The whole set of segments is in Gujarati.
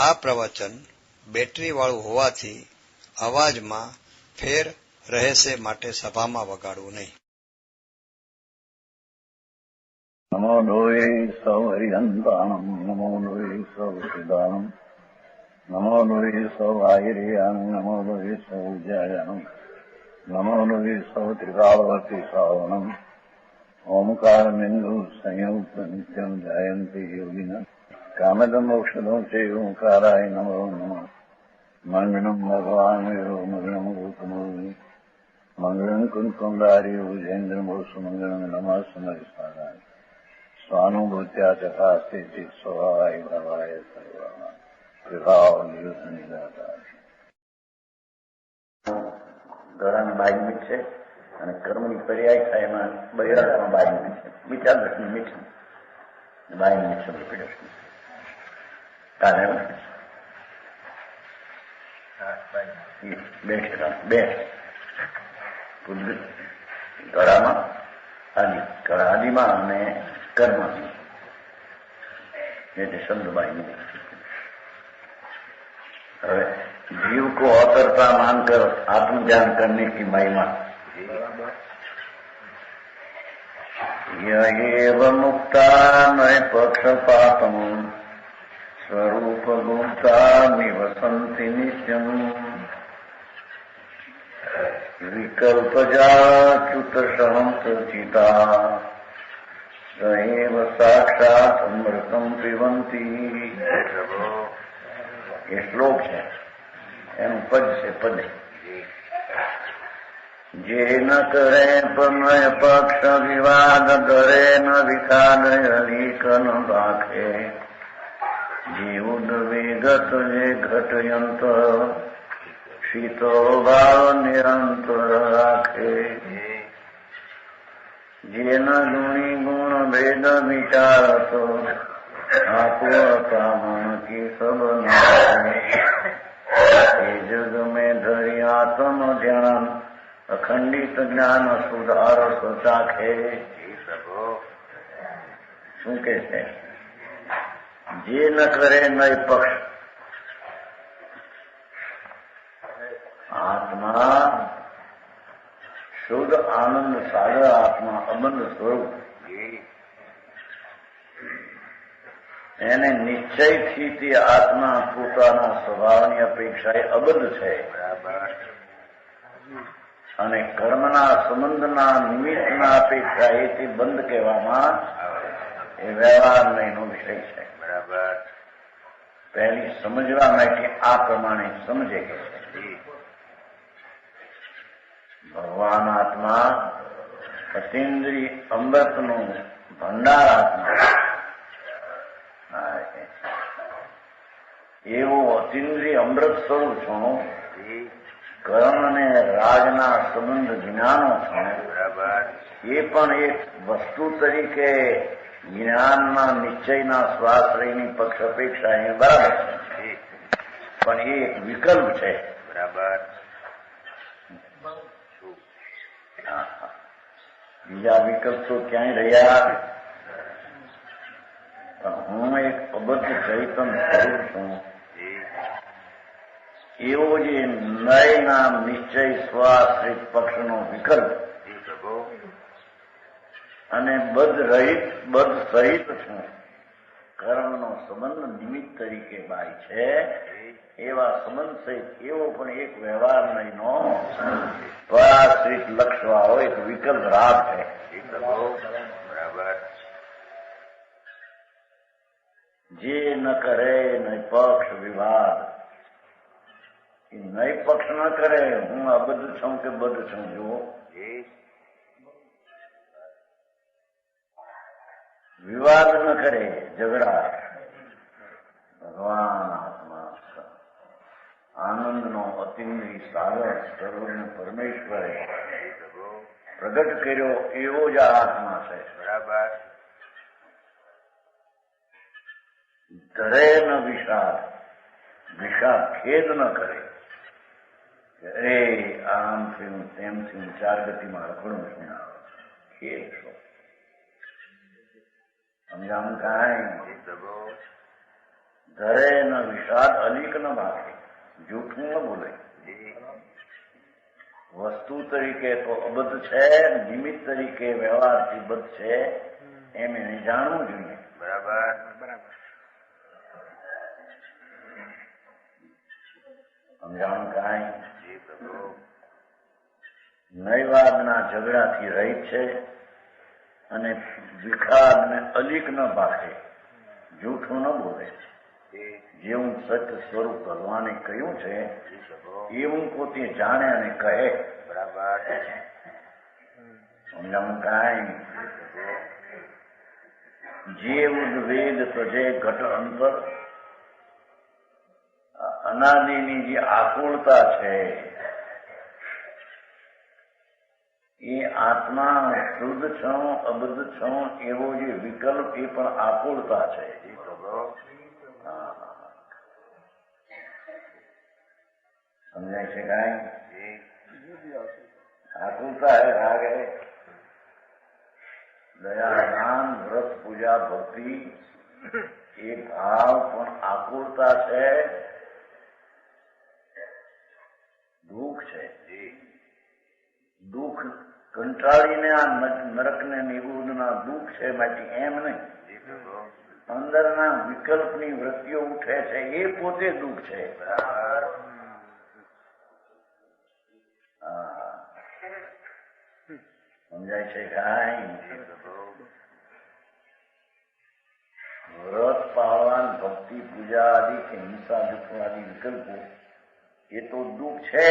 આ પ્રવચન બેટરીવાળું હોવાથી અવાજમાં ફેર રહેશે, માટે સભામાં વગાડવું નહીં. નમો લોહે સૌ હરિહંતાણમ, નમો લોહે સૌ સિદ્ધાણમ, નમો લોહે સૌ આયર્યાણ, નમો લોહે સૌ જયાણમ, નમો લોહે સૌ ત્રિકાળવતી શ્રાવણમ, ઓમકાર બિંદુ સંયુક્ત નિત્યમ જાયંતી યોગિન કામદમ ઔષધો છે ઓંકારાય નમો નમઃ. મંગળમ ભગવાન મંગળમ ગૌતમોની મંગળમ કુંકુંડારી ભુજેન્દ્રમોસુ મંગળમ નમઃ સમયસ્મરાય સ્વાનુભૂત્યા ચકાસ્તે સ્વભાવાય ભાવાય સર્વા વિભાવ નિયુત નિરાકાર. ગળાના બાજુ છે અને કર્મની પર્યાય થાય એમાં બૈરાગમાં બાજુ છે. મીઠા દર્શન મીઠું બાય મીઠું પીડ્યું ગળામાં આદિમાં અને कर्म ये शब्द बाई. जीव को अकर्ता मानकर आत्मज्ञान करने की महिमा यह मुक्ता नय पक्षपातम स्वरूप गुप्ता निवसंति नित्यम विकल्पजाच्युत सहंत चिता સૈવ સાક્ષાત અમૃતમ પીવંતી. એ શ્લોક છે, એનું પદ છે. પદ જે ન કરે પનય પક્ષ વિવાદ કરે ન વિખાનય લીક ન રાખે જીવ વિગત જે ઘટયંત શીતો ભાવ નિરંતર રાખે જેન ગુણી ગુણ ભેદ વિચારતો આપો કામણ કી સબ એ જગ મેં ધરી આત્મ ધ્યાન અખંડિત જ્ઞાન સુધાર ચાખે. શું કે છે? જે ન કરે નય પક્ષ. આત્મા શુદ્ધ આનંદ સાગર આત્મા અબંધ સ્વરૂપ એને નિશ્ચયથી તે આત્મા પોતાના સ્વભાવની અપેક્ષાએ અબદ્ધ છે અને કર્મના સંબંધના નિમિત્તના અપેક્ષાએ તે બંધ કહેવામાં એ વ્યવહાર નહીંનો વિષય છે. બરાબર. પહેલી સમજવા માટે આ પ્રમાણે સમજે કે ભગવાન આત્મા અતિન્દ્રિય અમૃતનું ભંડાર આત્મા એવો અતિન્દ્રિય અમૃત સ્વરૂપ છું. કર્મ અને રાજના સંબંધ જ્ઞાનો છું. એ પણ એક વસ્તુ તરીકે જ્ઞાનના નિશ્ચયના સ્વાશ્રયની પક્ષ અપેક્ષા એ બરાબર છે, પણ એ એક વિકલ્પ છે. બરાબર. બીજા વિકલ્પ તો ક્યાંય રહ્યા. હું એક અબદ્ધ ચૈતન સ્વરૂપ છું. એવો જે નયના નિશ્ચય સ્વાશ્રિત પક્ષનો વિકલ્પ અને બધ રહિત બધ સહિત છું. કર્મનો સંબંધ નિમિત્ત તરીકે બાય છે. એવા સંબંધ સહિત એવો પણ એક વ્યવહાર નહીંનો પરાશ્રિત લક્ષવાળો એક વિકલ્પ રાગ છે. બરાબર. જે ન કરે નય પક્ષ વિવાદ. નય પક્ષ ન કરે હું અબદ્ધ છું કે બદ્ધ છું. જુઓ, વિવાદ ન કરે, ઝઘડા. ભગવાન આત્મા આનંદનો અતિન્દ્રિય સાગર સર્વને પરમેશ્વરે પ્રગટ કર્યો એવો જ આત્મા છે. બરાબર. ધરે ન વિષાદ. વિષાદ ખેદ ન કરે. અરે આમ થયું તેમ થયું, ચાર ગતિમાં રખડું છું. ખેદ છો સમજાવું કાંઈ ધરે ન વિષાદ અલીક ન ભાગે, જૂઠું ન બોલે. વસ્તુ તરીકે તો અબદ્ધ છે, નિમિત્ત તરીકે વ્યવહારથી બદ્ધ છે, એમ એને જાણવું જોઈએ. બરાબર. સમજાણું કાંઈ નયવાદના ઝઘડાથી રહિત છે અને વિખાદને અલીક ન ભાગે, જૂઠું ન બોલે. જેવું સત્ય સ્વરૂપ ભગવાને કહ્યું છે એવું પોતે જાણે અને કહે. બરાબર. સમજાણું કાંઈ જે ઉદ્વેગ તજે ઘટ અંતર, અનાદિની જે આકુળતા છે એ આત્મા શુદ્ધ છું અબદ્ધ છું એવો જે વિકલ્પ એ પણ આકુળતા છે. સમજાય છે કાંઈ? આકુળતા હૈ, રાગ હૈ, દયા દાન વ્રત પૂજા ભક્તિ એ ભાવ પણ આકુળતા છે, દુઃખ છે. દુઃખ કંટાળીને આ નરકને નિગુદના દુઃખ છે બાકી એમ નહીં. અંદરના વિકલ્પની વૃત્તિઓ ઉઠે છે એ પોતે દુઃખ છે. સમજાય છે કાંઈ? વ્રત પાળવાન ભક્તિ પૂજા આદિ કે હિંસા દુઃખ આદિ વિકલ્પો એ તો દુઃખ છે,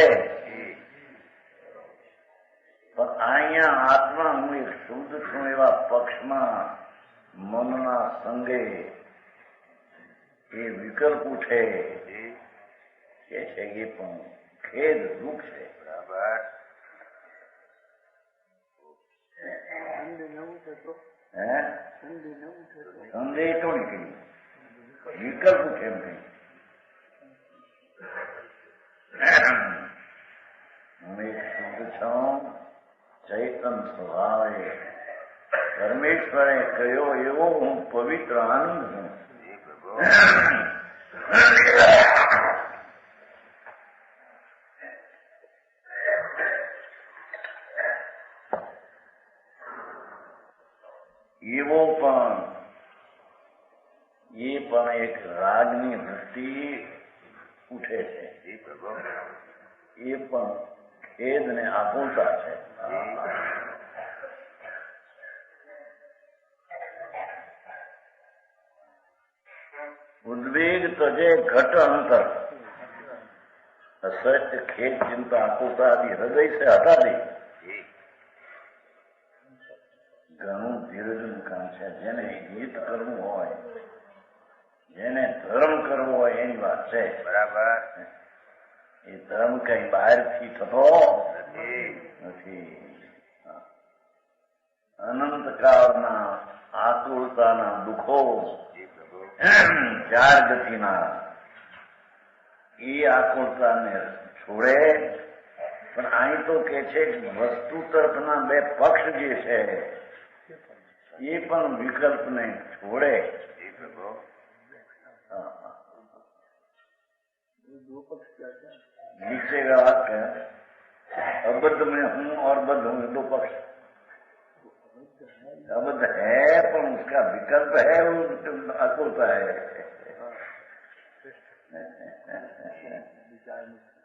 પણ અહીંયા આત્મા હું એક શુદ્ધ છું એવા પક્ષમાં મનના સંગે એ વિકલ્પ ઉઠે કે છે એ પણ ખેદ દુઃખ છે. બરાબર. સંદેહ તો નીકળી, વિકલ્પ ઉઠે એમ કઈ. હું એક શુદ્ધ છું ચૈતન સ્વભાવે, પરમેશ્વરે કહ્યો એવો હું પવિત્ર આનંદ છું. એવો પણ એક રાગની વૃત્તિ ઉઠે છે, એ પણ ખેદ ને આકુળતા છે. ઉદ્વેગ તજે ઘટ અંતર, असत्य खेद चिंता आकुलता आदि हृदय से हटा दे. ઘણું ધીરજનું કામ છે. જેને હિત કરવું હોય, જેને ધર્મ કરવો હોય એની વાત છે. બરાબર. એ ધર્મ કઈ બહારથી થતો નથી. અનંતકાળના આતુરતાના દુઃખો ચાર ગતિના એ આકુળતાને છોડે. પણ અહીં તો કે છે વસ્તુ તરફના બે પક્ષ જે છે એ પણ વિકલ્પને છોડે. नीचे का वाक्य अबद्ध में हूं और बद्ध हूं, दो पक्ष. अबद्ध है पर उसका विकल्प है, वो अकुलता है.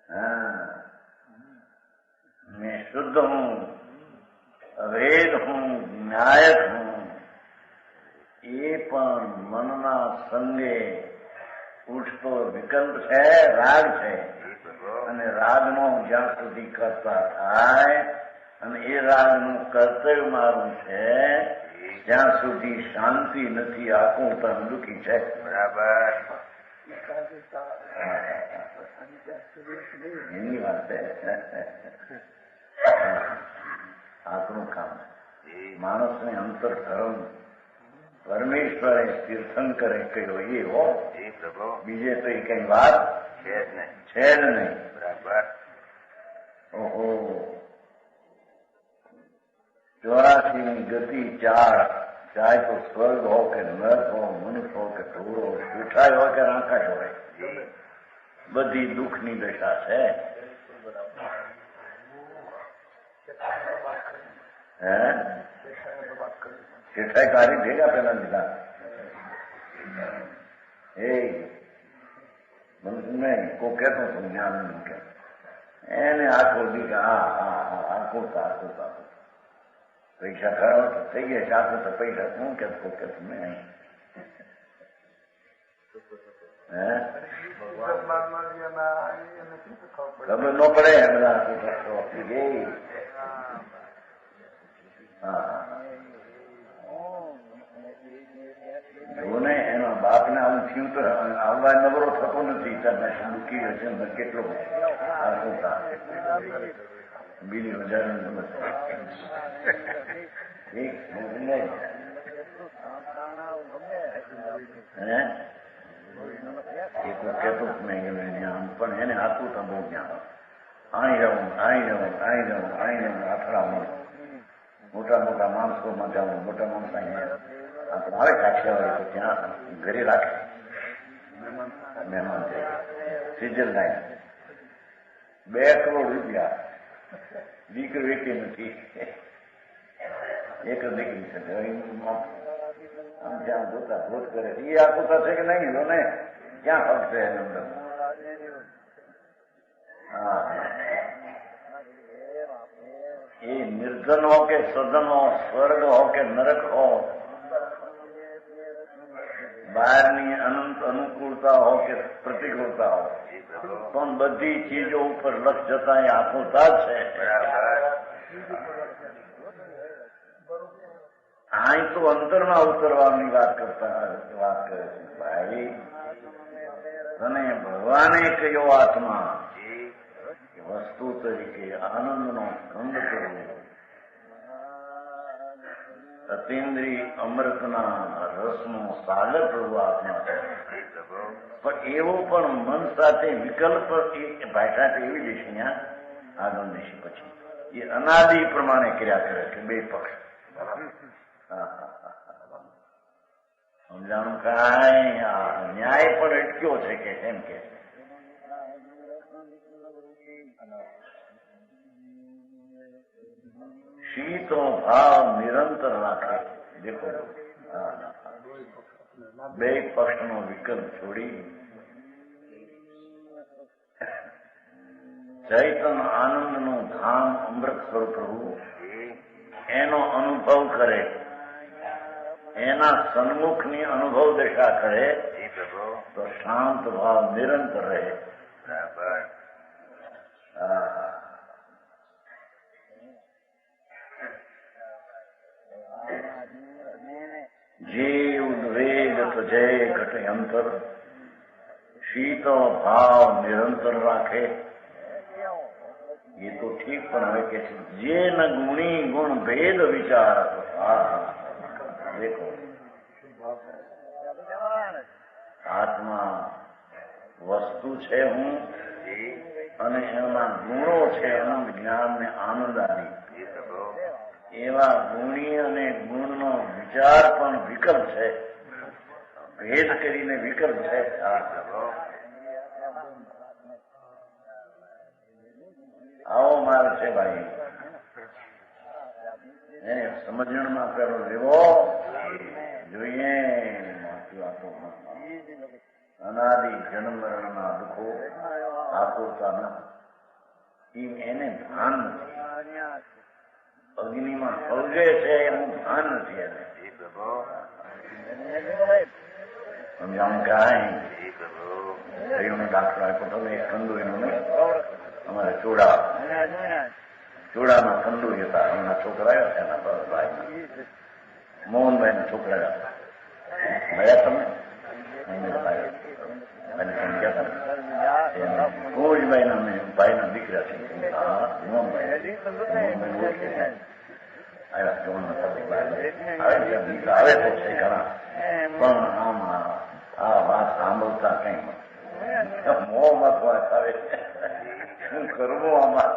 हाँ, मैं शुद्ध हूं, अभेद हूं, न्यायक हूं, ये पण मनना संगे ઉઠતો વિકલ્પ છે, રાગ છે. અને રાગનો જ્યાં સુધી કરતા થાય અને એ રાગનું કર્તવ્ય મારું છે જ્યાં સુધી શાંતિ નથી, આકુળતા દુઃખી છે. બરાબર. એની વાત છે. આપણું કામ માણસને અંતર ધર્મ પરમેશ્વરે તીર્થંકરે કહ્યો એ હો, બીજે તો એ કઈ વાત છે જ નહીં. બરાબર. ઓહો, 84 ની ગતિ 4 ચાહે તો સ્વર્ગ હો કે નરક હો, મનુષ્ય હો કે ઢોર હો, પીઠાય હોય કે આકાશ હોય, બધી દુઃખની દશા છે. હે શેઠાઈ કાઢી ભેગા પેલા લીધા એ નહીં કો કહેતો હતો જ્ઞાન કે એને આખો દી કે આખો પૈસા ખરાબ તો થઈ ગયા આખો તો પૈસા શું કે મેં ખબર ન પડે બધા ગઈ. જોને એના બાપને આવું થયું તો આવવા નબળો થતો નથી. દુઃખી હશે કેટલો બીજી હજાર કેતો આમ પણ એને હાથું તો બહુ જ્ઞાન આઈ રહું આથડાવું મોટા મોટા માણસોમાં જવું. મોટા માણસ આપણે આવે કાઠિયાવાડી તો ત્યાં ઘરે રાખે મહેમાન છે. સ્વિટરલેન્ડ 2 કરોડ રૂપિયા દીકરી વેચી નથી. એક જ દીકરી છે. આમ જ્યાં જોતા ભોજ કરે એ આકુતા છે કે નહીં લો ને ક્યાં ફક્ત એને અંદર. એ નિર્ધન હો કે સદન હો, સ્વર્ગ હો કે નરક હો, બહારની અનંત અનુકૂળતા હો કે પ્રતિકૂળતા હો, પણ બધી ચીજો ઉપર લક્ષ જતા એ આકુતા છે. અહીં તો અંતરમાં ઉતરવાની વાત કરે છે. ભાઈ તને ભગવાને કયો આત્મા વસ્તુ તરીકે આનંદનો સ્કંદ કરવો, અતિન્દ્રિય અમૃતના રસનો સાગર પ્રભુ આત્મા છે. પણ એવો પણ મન સાથે વિકલ્પ ભાષા એવી જશે અહીંયા આગળ જશે પછી એ અનાદિ પ્રમાણે કર્યા કરે છે. 2 પક્ષ સમજાણું કાંઈ ન્યાય પણ અટક્યો છે કે એમ કે શીતનો ભાવ નિરંતર રાખે. દેખો 2 પક્ષનો વિકલ્પ છોડી ચૈતન આનંદનું ધામ અમૃત સ્વરૂપ પ્રભુ એનો અનુભવ કરે, એના સન્મુખની અનુભવ દશા કરે તો શાંત ભાવ નિરંતર રહે. જે ઉદ્વેગ તજે ઘટ અંતર, શીતો ભાવ નિરંતર રાખે. એ તો ઠીક પણ હવે કે છે જે ન ગુણી ગુણ ભેદ વિચાર. દેખો આત્મા વસ્તુ છે હું અને એના ગુણો છે એનું જ્ઞાન ને આનંદ આદિ. એવા ગુણી અને ગુણનો વિચાર પણ વિકલ્પ છે. ભેદ કરીને વિકલ્પ છે. આવો માલ છે ભાઈ. એને સમજણમાં પેલો લેવો જોઈએ. અનાદિ જન્મ મરણના દુઃખો આતુરતાના એને ભાન નથી. અગ્નિમાં સળગે છે એનું ભાન નથી. એને સમજાવું કાંઈ થયું દાખલો આપ્યો તમે કંદુ એનું નહીં અમારે ચોડામાં કંદુ હતા. એમના છોકરા આવ્યા છે એના ભાઈ મોહનભાઈ ના છોકરા મળ્યા તમે ભોજભાઈ ના ભાઈ ના દીકરા છે. મોહનભાઈ આવે તો છે ઘણા પણ આમાં આ વાત સાંભળતા કઈ મોહમાં વાત આવે. શું કરવું આમાં?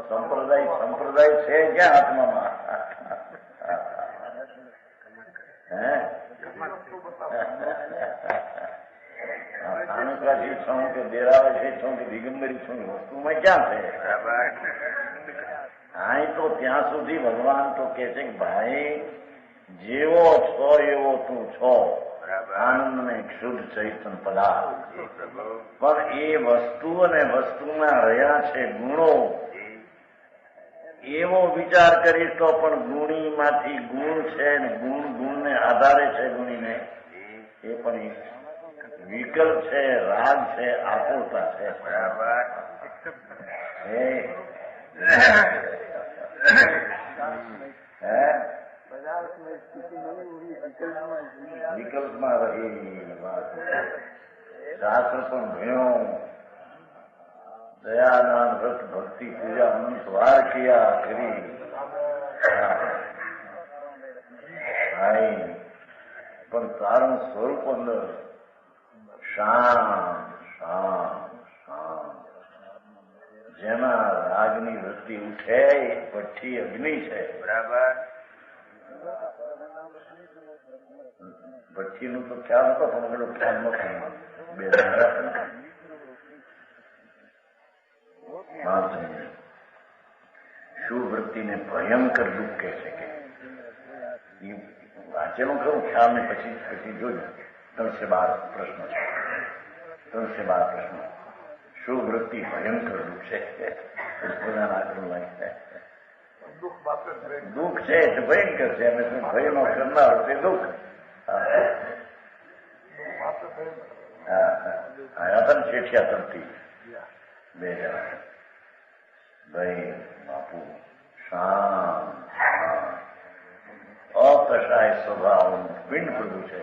સંપ્રદાય છે ક્યાં આત્મામાં? છું કે દેરાવાસી છું કે દિગંબરી છું વસ્તુમાં ક્યાં છે? અહીં તો ત્યાં સુધી ભગવાન તો કે છે કે ભાઈ જેવો છો એવો તું છો, આનંદ ને શુદ્ધ ચૈતન પદાર્થ. પણ એ વસ્તુ અને વસ્તુમાં રહ્યા છે ગુણો, એવો વિચાર કરીશ તો પણ ગુણીમાંથી ગુણ છે ને ગુણને આધારે છે ગુણીને, એ પણ વિકલ્પ છે, રાગ છે, આકુરતા છે. વિકલ્પમાં રહી શાસ્ત્ર પણ ભણ્યો, દયાદાન વ્રત ભક્તિ પૂજા અનંત વાર કિયા કરી. પણ તારું સ્વરૂપ અંદર શાંત શાંત શાંત, જેના રાગની વૃત્તિ ઉઠે પછી અગ્નિ છે. બરાબર. પછીનું તો ખ્યાલ હતો પણ બધો ખ્યાલ નથી. બે શું વૃત્તિને ભયંકર દુઃખ કહે છે કે વાંચેલું ખરું ખ્યાલ ને પછી જોયું. 312 પ્રશ્ન છે. 312 પ્રશ્ન. શું વૃત્તિ ભયંકર દુઃખ છે? દુઃખ છે એટલે ભયંકર છે. અને શું ભયનો કરનાર તે દુઃખ. હતા ને શેઠિયા તરફથી બે જણા. ભાઈ બાપુ શાંત અકશાય સ્વભાવ પિંડ પ્રભુ છે,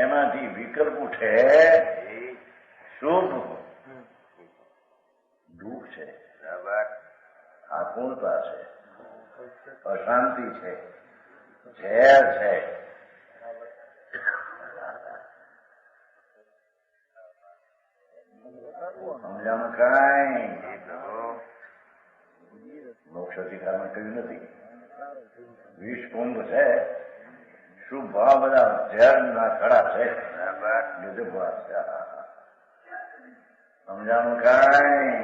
એમાંથી વિકલ્પ ઉઠે શુભ દુઃખ છે, આકુળતા છે, અશાંતિ છે, ઝેર છે. સમજાણું કાંઈ મોક્ષ અધિકારમાં કહ્યું નથી. વિષ કુંભ છે, શું ભાવ બધા ઝેર ના ખડા છે. ગજબ વાત છે. સમજાણું કાંઈ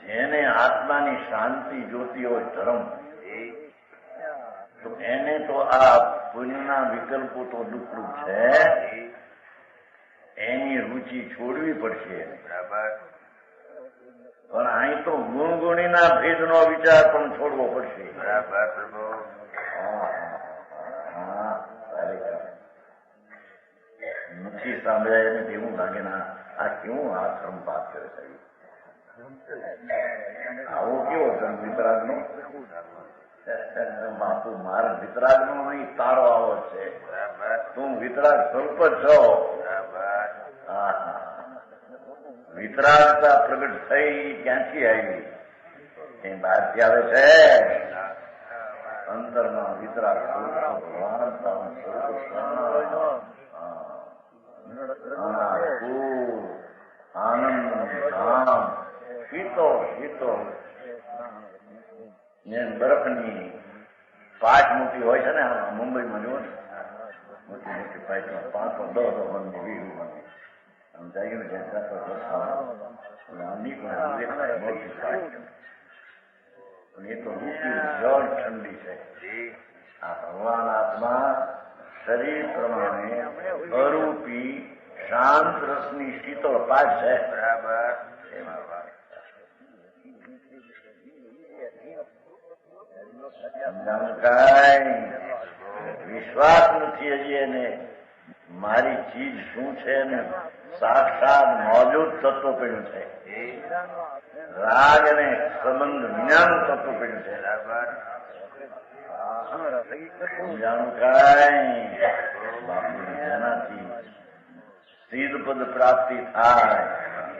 જેને આત્માની શાંતિ જોતી હોય ધર્મ, તો એને તો આ પુણ્યના વિકલ્પો તો દુઃખરૂપ છે, એની રુચિ છોડવી પડશે. પણ અહીં તો ગુણગુણીના ભેદનો વિચાર પણ છોડવો પડશે. નથી સાંભળાય એને એવું લાગે ના આ કેવું આ ધર્મ પાસ કરે છે. આવો કેવો ધર્મ વિતરાગનો? બાપુ મારા વિતરાગનો નહીં, તારો આવો છે. તું વિતરાગ સ્વરૂપ જ છો. વિતરાગતા પ્રગટ થઈ ક્યાંથી આવી? એ બહારથી આવે છે. અંતરમાં વિતરાગ આનંદ ધામ શીતો શીતો બરફની પાટ મોટી હોય છે ને, મુંબઈમાં જુઓ ને મોટી મોટી પાઇટમાં 5-10 મણની 20 મણની આમ જાય ને મોટી પાઇટ. એ તો રૂપી જળ ઠંડી છે. આ ભગવાન આત્મા શરીર પ્રમાણે અરૂપી શાંત રસની શીતળ પાટ છે. બરાબર. વિશ્વાસ નથી હજી એને મારી ચીજ શું છે ને સાક્ષાત મોજૂદ તત્વ પડ્યું છે. રાગ અને સંબંધ વિનાનું તત્વ પડ્યું છે. જેનાથી સિદ્ધપદ પ્રાપ્તિ થાય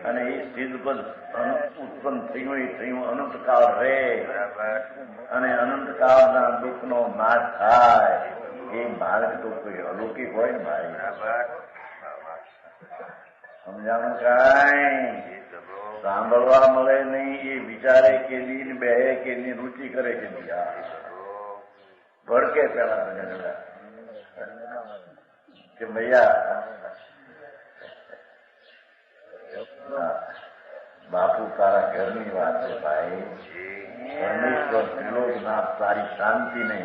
અને એ સિદ્ધપદ ઉત્પન્ન થયું અનંતકાળ રહે અને અનંતકાળના દુઃખનો નાશ થાય. એ માર્ગ તો કોઈ અલૌકિક હોય ને ભાઈ. સમજાણું કાંઈ સાંભળવા મળે નહીં. એ વિચારે કે દીન બે કે એની રુચિ કરે કે ભડકે પેલા કે ભૈયા બાપુ તારા ઘરની વાત છે ભાઈ. પરમેશ્વર ત્રિલોકનાથ તારી શાંતિને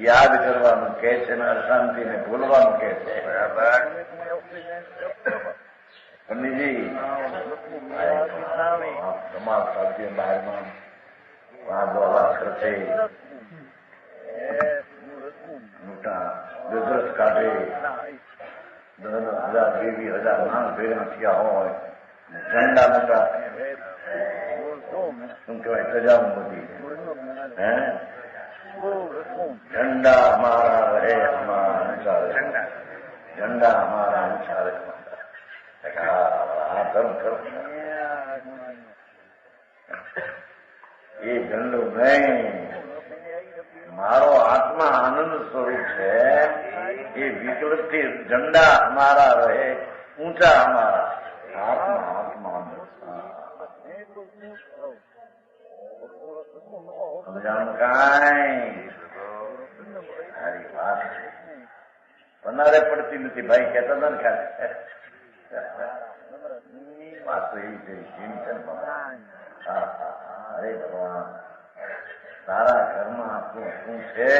યાદ કરવાનું કહે છે ને અશાંતિને ભૂલવાનું કહે છે. બરાબર. પંડિતજી તમારા સાધ્ય બહારમાં વાદવા ખર્ચે મોટા ગજરસ કાઢે 10,000 20,000 માણસ ભેગા થયા હોય, ઝંડા મોટા શું કહેવાય સજાવું બધી હે ઝંડા હમારા રહે હમારા ઊંચા રહે, ઝંડા હમારા ઊંચા રહે. આ ધર્મ ખરો. એ ઝંડો નહીં, મારો આત્મા આનંદ સ્વરૂપ છે. એ વિકલ્પથી ઝંડા હમારા રહે ઊંચા હમારા. આત્મા આત્મા સમજાણું કાંઈ સારી વાત છે. પનારે પડતી નથી ભાઈ કહેતા હતા ને ખાલી વાત તો એવી છે. અરે ભગવાન તારા ઘરમાં આપણું શું છે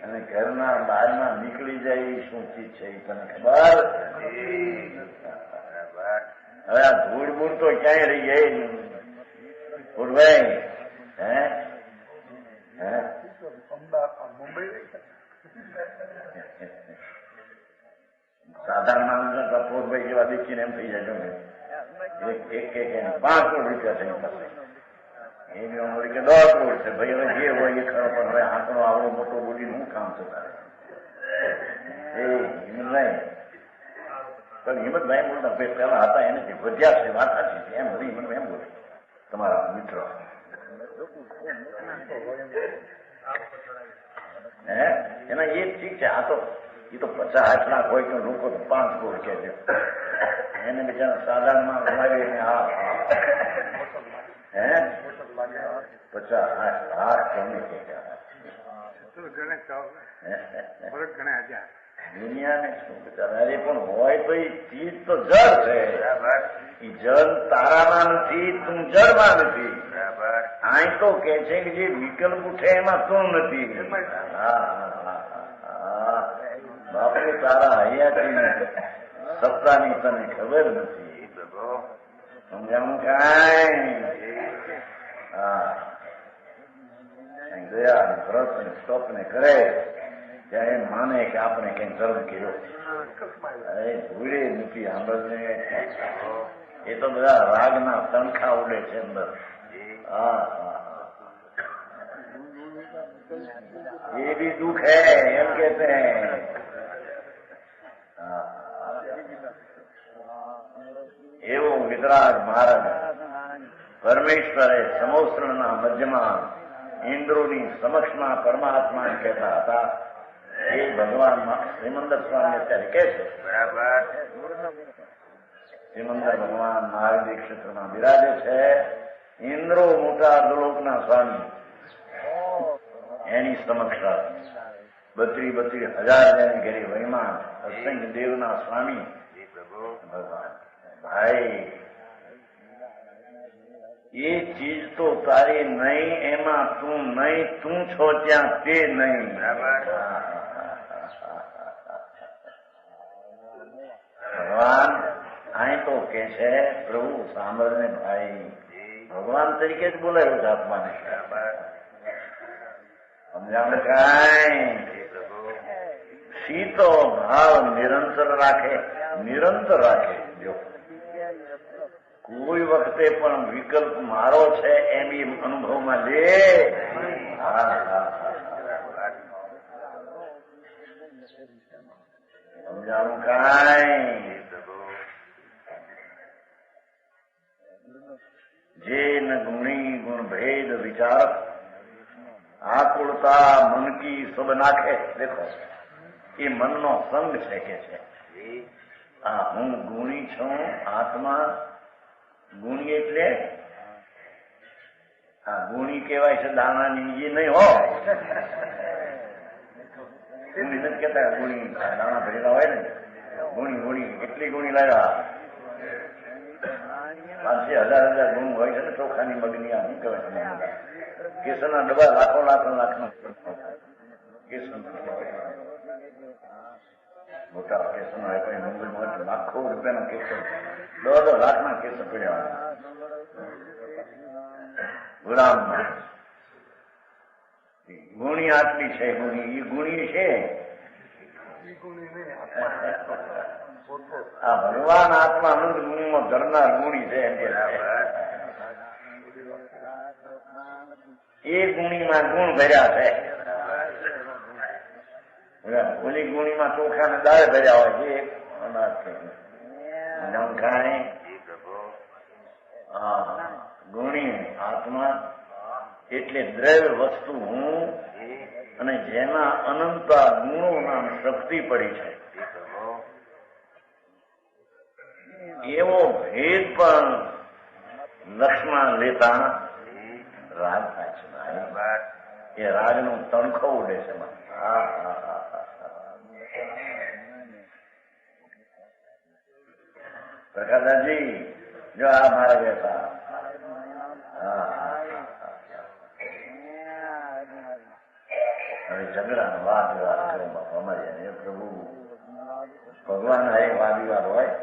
અને ઘરના બહારના નીકળી જાય એ શું ચીજ છે એ તને ખબર? હવે આ ધૂળ બૂળ તો ક્યાંય રહી જાય ભૂલભાઈ. હે હે સાધારણ માણસ કપૂરભાઈ જેવા દેખીને એમ થઈ જાય એક 5 કરોડ રૂપિયા થઈ પાસે એની ઉંમર કે 10 કરોડ છે. ભાઈ હવે જે હોય એ ખરો, પણ હવે આંકડો આવડો મોટો બોલીને શું કામ છે તારે? એ હિંમતભાઈ પણ હિંમતભાઈ બોલતા ભાઈ પેલા હતા એને વધ્યા છે વાત સાચી છે એમ બધી હિંમતભાઈ એમ બોલે તમારા મિત્રો. હે એના એ ઠીક છે. આ તો એ તો 50 લાખ હોય કે લોકો તો 5 કરોડ કે છે એને બિચારા સાધારણમાં લાવીને હા હે 50 લાખ ગમે કે દુનિયાને શું બિચારા. અરે પણ હોય તો એ ચીજ તો જળ છે. એ જળ તારામાં નથી, તું જળમાં નથી. અહીં તો કે છે કે જે વિકલ્પ ઉઠે એમાં તું નથી. બાપુ તારા હૈયાથી સત્તાની તને ખબર નથી. સમજાવું કાંઈ? હા ગયા વ્રત ને સ્તપ ને કરે ત્યારે એમ માને કે આપણે કઈ ધર્મ કર્યો. અરે ભૂલે નથી સાંભળને. એ તો બધા રાગના તણખા ઉડે છે અંદર. હા એ भी दुख है એમ कहते हैं. એવો વિતરાગ મહારાજ પરમેશ્વરે સમોસરણના મધ્યમાં ઇન્દ્રોની સમક્ષમાં પરમાત્મા કહેતા હતા. એ ભગવાન શ્રીમંદર સ્વામી અત્યારે કે છે. બરાબર. શ્રીમંદર ભગવાન મહાવીર ક્ષેત્રમાં બિરાજે છે. ઇન્દ્રો મોટા અધોલોકના સ્વામી એની સમક્ષ 32,000 જણ ઘેરી વહીમાં અસંખ્ય દેવના સ્વામી ભગવાન. ભાઈ એ ચીજ તો તારી નહીં, એમાં તું નહીં, તું છો ત્યાં તે નહીં. ભગવાન અહીં તો કે છે પ્રભુ સાંભળને ભાઈ. ભગવાન તરીકે જ બોલાયો છે આત્માને. સમજાણ કાંઈ? સીતો ભાવ નિરંતર રાખે, નિરંતર રાખે. જો કોઈ વખતે પણ વિકલ્પ મારો છે એમ એ અનુભવમાં લે. સમજાણું કાંઈ? જે ન ગુણી ગુણ ભેદ વિચાર આકુળતા મન કી સબ નાખે. દેખો એ મનનો સંગ છે કે છે આ હું ગુણી છું. આત્મા ગુણી એટલે આ ગુણી કહેવાય છે દાણાની એ નહીં હો. ગુણી નથી કેતા, ગુણી દાણા ભરેલા હોય ને, ગુણી એટલી ગુણી લાવ્યા. 5,000 ગુણ હોય છે ને ચોખાની મગની. આ શું કહેવાય? કેસરના ડબ્બા લાખના કેસર મોટા કેસર મુંબઈમાં લાખો રૂપિયાના કેસર, 10 લાખના કેસર પડ્યા ગુલામમાં. ગુણી આટલી છે. ગુણી એ ગુણી છે. આ ભગવાન આત્મા અનંત ગુણમાં ધરનાર ગુણી છે. એ ગુણીમાં ગુણ ભર્યા છે. ઓલી ગુણીમાં ચોખા ને દાળ ભર્યા હોય છે. અનાજ છે ગુણી આત્મા એટલે દ્રવ્ય વસ્તુ હું, અને જેના અનંતા ગુણોના શક્તિ પડી છે. એવો ભેદ પણ લક્ષ્મણ લેતા રાગ થાય છે. એ રાજનો તણખો ઉડે છે. પ્રકાશજી જો આ મારા બેઠા હવે ઝઘડા વાદ વિવાદ કરે અમારી પ્રભુ ભગવાન હે વાદ વિવાદ હોય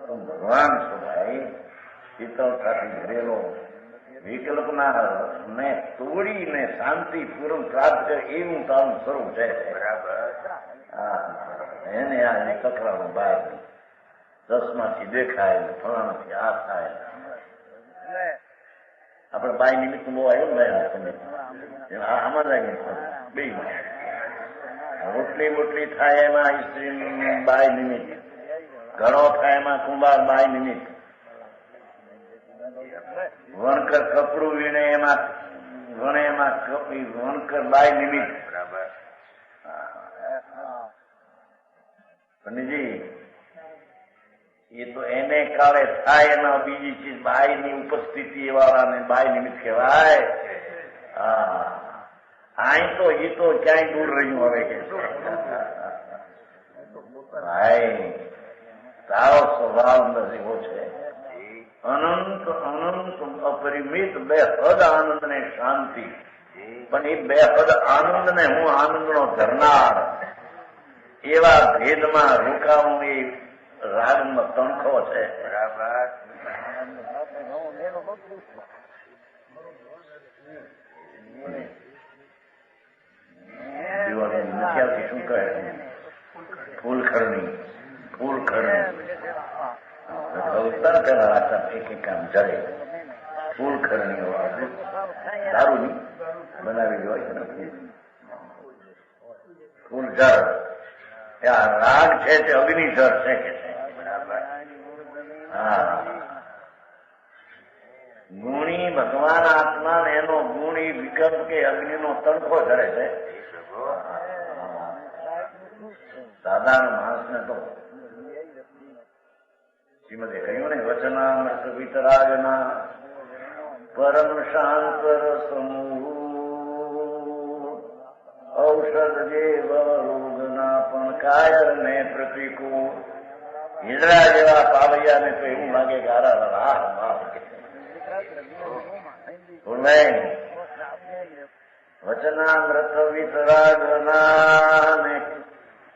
તો ભગવાન શું ભાઈ શીતળતાથી ભરેલો વિકલ્પના ને તોડીને શાંતિ પૂર્ણ પ્રાપ્ત કરે એવું તારું સ્વરૂપ છે. એને આ કકરાનું બહાર 10માંથી દેખાય ને ફલાણાથી આ થાય. આપડે બાય નિમિત્ત બહુ આવ્યો ને આમાં જાય બે રોટલી બોટલી થાય એમાં સ્ત્રી બાય નિમિત્ત, ઘણો થાય એમાં કુંભાર બાય નિમિત્ત, વણકર કપડું વીણે એમાં વણકર બાય નિમિત્ત. પંડિતજી એ તો એને કાળે થાય એમાં બીજી ચીજ બાયની ઉપસ્થિતિ વાળાને બાય નિમિત્ત કહેવાય. અહીં તો એ તો ક્યાંય દૂર રહ્યું હવે કે ભાઈ તારો સ્વભાવ એવો છે. અનંત અપરિમિત બેહદ આનંદ ને શાંતિ, પણ એ બેહદ આનંદ ને હું આનંદનો ધરનાર એવા ભેદમાં રોકાવું એ રાગનો તણખો છે. બરાબર. દિવાળી મુખ્યાથી શું કહે? ફૂલખરની ઉત્તર પેલા રાખતા એક કામ જડે ફૂલખરની દારૂની બનાવેલી હોય છે ને ફૂલ જળ. આ રાગ છે તે અગ્નિજળ છે કે છે. હા, ગુણી ભગવાન આત્મા એનો ગુણી વિકલ્પ કે અગ્નિનો તડકો ચડે છે. સાધારણ માણસને તો શ્રીમદે કહ્યું ને વચનામૃત વિતરાગના પરમ શાંત સમૂહ ઔષધ જેવ રોગના પણ કાયર ને પ્રતિકૂળ. હિજડા જેવા પાવૈયાને તો એવું લાગે કે વચનામૃત વિતરાગના ને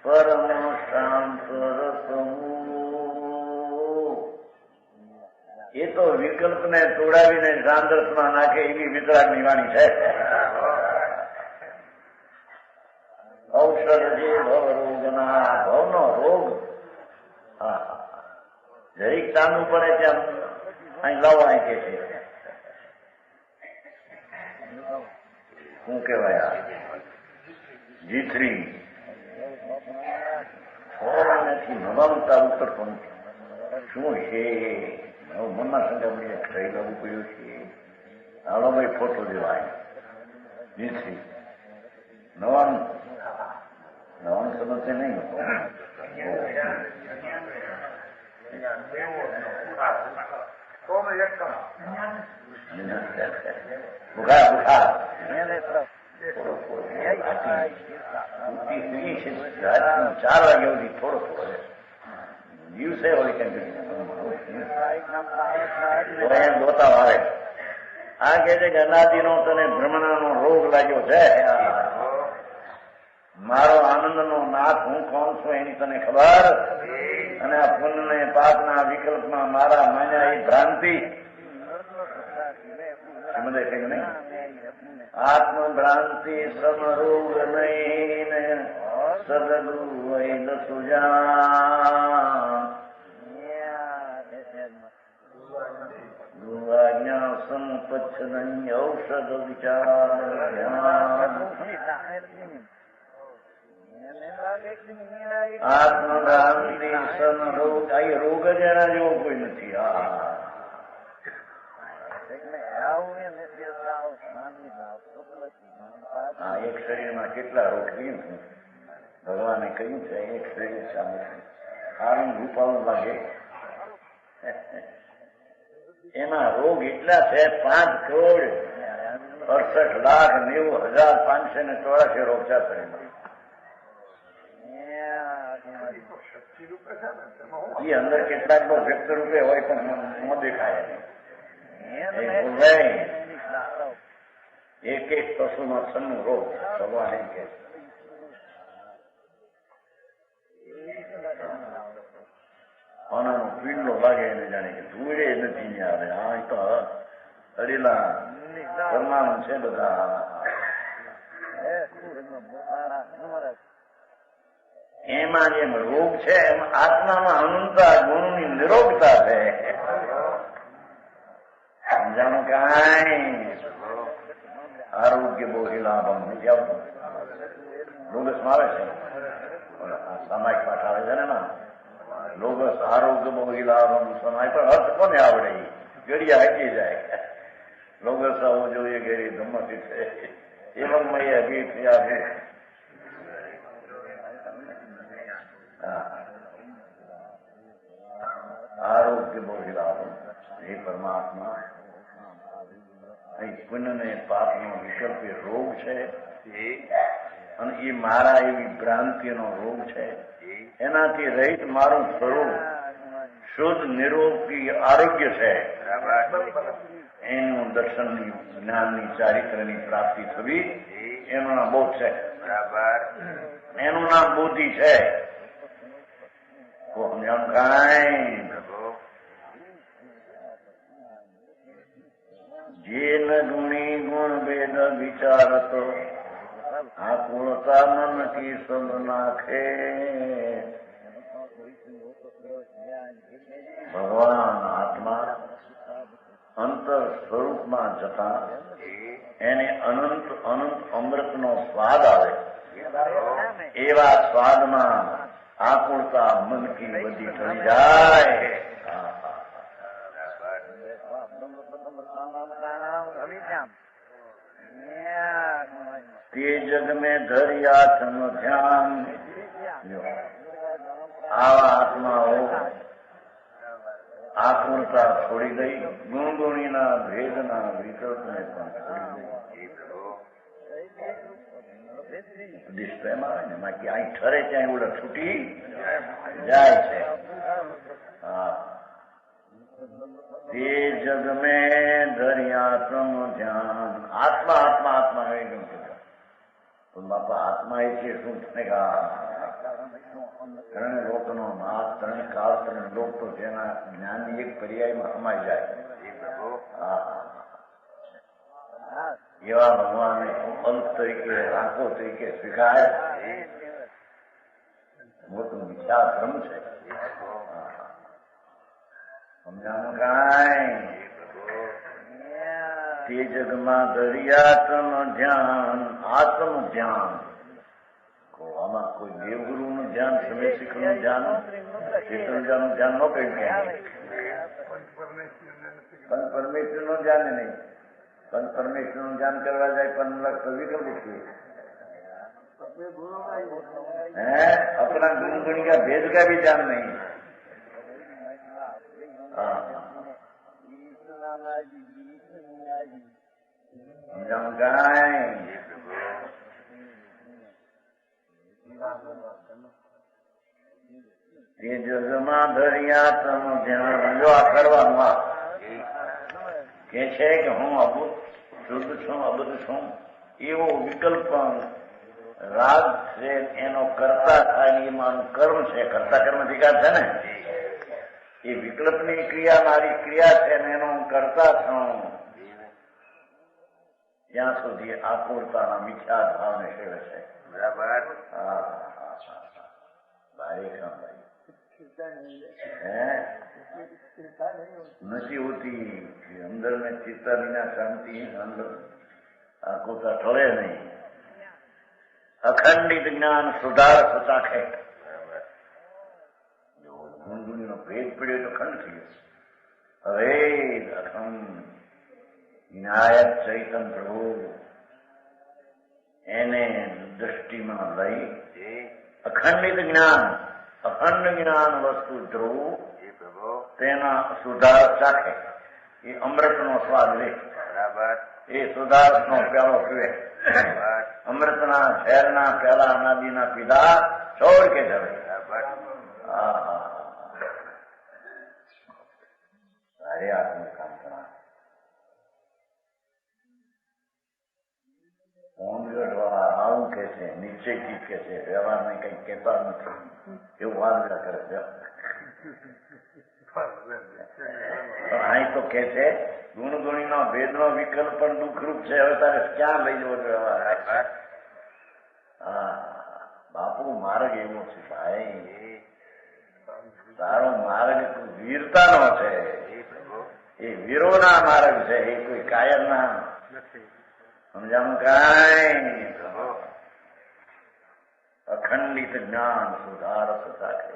પરમ શાંત સમૂહ. એ તો વિકલ્પને તોડાવીને સાંદ્રસમાં નાખે એવી વિતરાગની વાણી છે. ઔષધ જે ભવરોગના ભવનો રોગ જરીક ચાંદુ પડે ત્યાં અહીં લાવો અહીં કે છે શું કહેવાય જીથરી નથી નવામતા ઉતરતો નથી. શું છે મનમાં સંગા મળીને ખાઈ લાવવું પડ્યું છે. હાલો ભાઈ ફોટો દેવાય જીથરી નવાનું સમજશે નહીં. બુખાર પૂરતી સ્ત્રી છે, રાતના 4 વાગ્યા સુધી થોડો થોડો દિવસે વળી કેમ દોતા આવે. આ કે છે કે અનાદિનો તને ભ્રમણાનો રોગ લાગ્યો છે, મારો આનંદનો નાથ હું કોણ છું એની તને ખબર, અને આ પુણ્ય પાપના વિકલ્પમાં મારા માન્યા એ ભ્રાંતિ સમજે છે કે નહીં? આત્મભ્રાંતિ સમરોગ નહીં સદગુ વૈદ સુજા આજ્ઞા સંપચ્છન ઔષધ વિચાર આત્મભ્રાંતિ સમરોગ. આ રોગ જ એના જેવો કોઈ નથી. એક શરીરમાં કેટલા રોગ કહ્યું છે ભગવાને કહ્યું છે, એક શરીર સામે સારું રૂપાવું લાગે એમાં રોગ એટલા છે 5,68,90,584 રોગ છે શરીરમાં. એ અંદર કેટલાક તો વ્યક્ત રૂપે હોય પણ ન દેખાય. એક એક પશુમાં 96 રોગ ભગવાન એમ કે આનાનો પીંડો લાગે એને જાણે કે ધૂળે નથી આવે. આ તો અડીલા પરમાણુ છે બધા. એમાં જેમ રોગ છે એમ આત્મામાં અનંતા ગુણની નિરોગતા છે. સમજાણું કાંઈ આરોગ્ય બહુ લાભમ નથી આવતું. લોગસમાં આવે છે, સામાયિક પાઠ આવે છે ને એમાં લોગસ આરોગ્ય બહુ લાભમ સમાય. પણ અર્થ કોને આવડે? ગળિયા હકી જાય. લોગસ આવવું જોઈએ ગેરી ધમતી છે એવમ મય હકી થયા છે. આરોગ્ય બહુ લાભમ. હે પરમાત્મા, પુણ્ય ને પાપનો વિકલ્પ રોગ છે અને એ મારા એવી ભ્રાંતિનો રોગ છે. એનાથી રહિત મારું સ્વરૂપ શુદ્ધ નિરોગી આરોગ્ય છે. એનું દર્શનની જ્ઞાનની ચારિત્રની પ્રાપ્તિ થવી એનું નામ બોધ છે. એનું નામ બુદ્ધિ છે. કાંઈ જેન ગુણી ગુણ ભેદ વિચારતો આકુળતા મન કી સબ નાખે. ભગવાન આત્મા અંતર સ્વરૂપમાં જતા એને અનંત અનંત અમૃતનો સ્વાદ આવે. એવા સ્વાદમાં આકુળતા મન કી બધી ટળી જાય. તે જગ મેં ધર્યા તમ ધ્યાન. આવા આત્માઓ આકુળતા છોડી દઈ, ગુણગુણીના ભેદના વિકલ્પને પણ છોડી દઈ. ઉપદેશ તો એમાં આવે ને એમાં કે અહીં ઠરે ત્યાં ઉડે છૂટી જાય છે. હા, તે જગ મેં ધર્યા તમ ધ્યાન. આત્મા આત્મા આત્મા એકદમ બાપા આત્મા એટલે શું છે? ત્રણ લોકનો નાથ, ત્રણ કાળ, ત્રણ લોક તો જેના જ્ઞાનની એક પર્યાયમાં સમાઈ જાય. એવા ભગવાનને અંત તરીકે આંખો તરીકે સ્વીકારે મોટું વિચાર ભ્રમ છે. સમજાનું કાંઈ? તે જગમાં દરિયાત્મ ધ્યાન, આત્મ ધ્યાન. આમાં કોઈ દેવગુરુનું ધ્યાન, સમય શીખનું ધ્યાન, ચેતનજાનું ધ્યાન ન કહ્યું. પણ પરમેશ્વરનું ધ્યાન નહીં. પણ પરમેશ્વરનું ધ્યાન કરવા જાય પણ વિકલ્પ છીએ. अपना गुण गुण का भेद का भी जान नहीं. તે જગમાં ધર્યા તમ ધ્યાન. જો આ કરવાનું આ કે છે કે હું અબુદ્ધ શુદ્ધ છું, અબુદ્ધ છું, એવો વિકલ્પ રાગ છે એનો કરતા થાય એ મારું કર્મ છે. કરતા કર્મ અધિકાર છે ને, એ વિકલ્પની ક્રિયા મારી ક્રિયા છે ને એનો હું કરતા છું. ત્યાં સુધી આકુરતાના મિથ્યા ભાવને સેવે છે. બરાબર. નથી હોતી અંદર में चित्ता बिना शांति अंदर आकुरता टळे नहीं. અખંડિત જ્ઞાન સુધાર થતા છે. ગુણગુણીનો ભેદ પડ્યો તો ખંડ થઈ ગયો. હવે અખંડ વિનાયક ચૈતન પ્રભુ એને દ્રષ્ટિમાં લઈ અખંડિત જ્ઞાન, અખંડ જ્ઞાન વસ્તુ ધ્રુવ તેના સુધાર ચાખે. એ અમૃતનો સ્વાદ લે. બરાબર. એ સુધારસનો પ્યાલો પીવે. અમૃતના ઝેરના પ્યાલા અનાદિના પીધા છોડ કે જવે. સારે આત્મનું કામ કરા. કોંગડવાળા આવું કે છે, નિશ્ચયથી કે છે, વ્યવહારમાં કઈ કહેતા નથી એવું વાદળા કરે છે. અહીં તો કે છે ગુણગુણીનો ભેદનો વિકલ્પ પણ દુઃખરૂપ છે. હવે તારે ક્યાં લઈ જવો વ્યવહાર? બાપુ માર્ગ એવો છે ભાઈ, તારો માર્ગ વીરતાનો છે. એ વીરોના માર્ગ છે, એ કોઈ કાયરના સમજાણું કાંઈ. અખંડિત જ્ઞાન સુધાર સાથે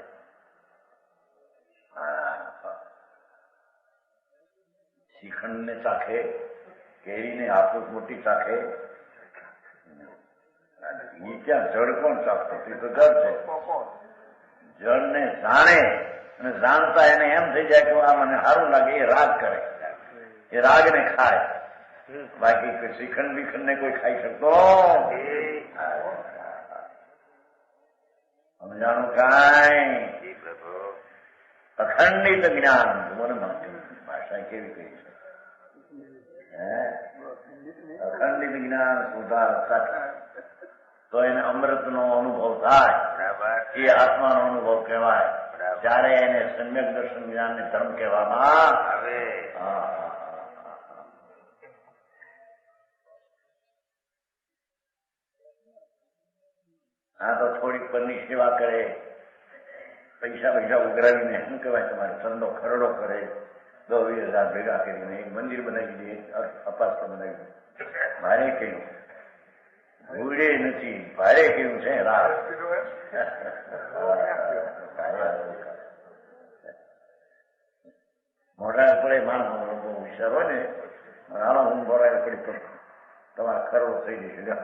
શ્રીખંડને ચાખે, કેરીને હાથું મોટી ચાખે. એ ક્યાં જળ કોણ ચાખતો? એ તો જળ છે. જળને જાણે અને જાણતા એને એમ થઈ જાય કે આ મને સારું લાગે, એ રાગ કરે, એ રાગને ખાય. બાકી કોઈ શ્રીખંડ વિખંડ ને કોઈ ખાઈ શકતો સમજાણું કાંઈ. અખંડિત જ્ઞાન મને ભાષા કેવી કહી છે? અખંડિત જ્ઞાન સુધાર સાથે તો એને અમૃતનો અનુભવ થાય. એ આત્માનો અનુભવ કહેવાય. ત્યારે એને સમ્યક દર્શન જ્ઞાનને ધર્મ કહેવામાં આવે. આ તો થોડીક પરની સેવા કરે, પૈસા ઉઘરાવીને શું કહેવાય તમારે ચંદો ખરડો કરે, 10,000 ભેગા કરીને એક મંદિર બનાવી દે, અપાસ્ત્ર બનાવી દે. મારે કહ્યું ભૂડે નથી, ભારે કહ્યું છે રાત. મોઢા પડે માણસ વિચાર હોય ને, રાણો હું બોરાય પડી તો તમારા ખરડો થઈ જશે.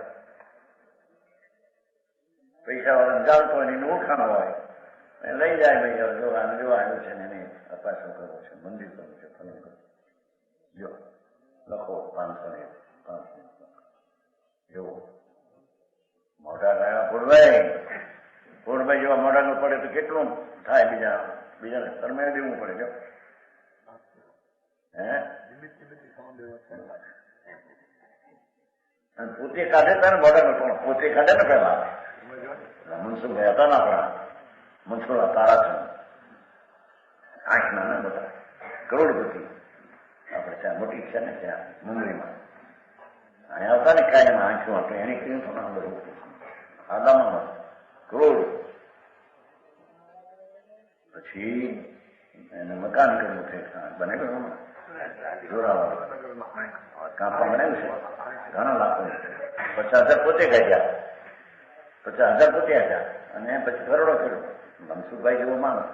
પૈસા વાળા ચાલતો હોય એનું ઓળખાણ હોય, લઈ જાય ભાઈ જો આવ્યું છે ને એને અપાસો કરવો છે, મંદિર કરવું છે, ફલન કરવું. જો લખો 500 જેવો મોઢા લાવ્યા ફોડભાઈ જેવા મોઢા પડે તો કેટલું થાય? બીજાને શરમે દેવું પડે. જો પોતે કાઢે તારે મોઢા પણ પોતે કાઢે ને પેલા મનસુખભાઈ હતા ને આપણા મનસુખા તારા છે, આંખના ને બધા કરોડપતિ આપણે ત્યાં મોટી છે ને ત્યાં મુંબઈમાં અહીંયા આવતા ને કાયમ આંખો આપણે એને કહ્યું તો ના બધું આદામાં કરોડ. પછી એને મકાન કરવું છે, બનાવ્યું જોરાવાળું કાપા બનાવ્યું છે, ઘણા લાખો. 50,000 પોતે કાઢ્યા, 50,000 પોતે આપ્યા અને પછી કરોડો કર્યો. મનસુખભાઈ જેવો માણસ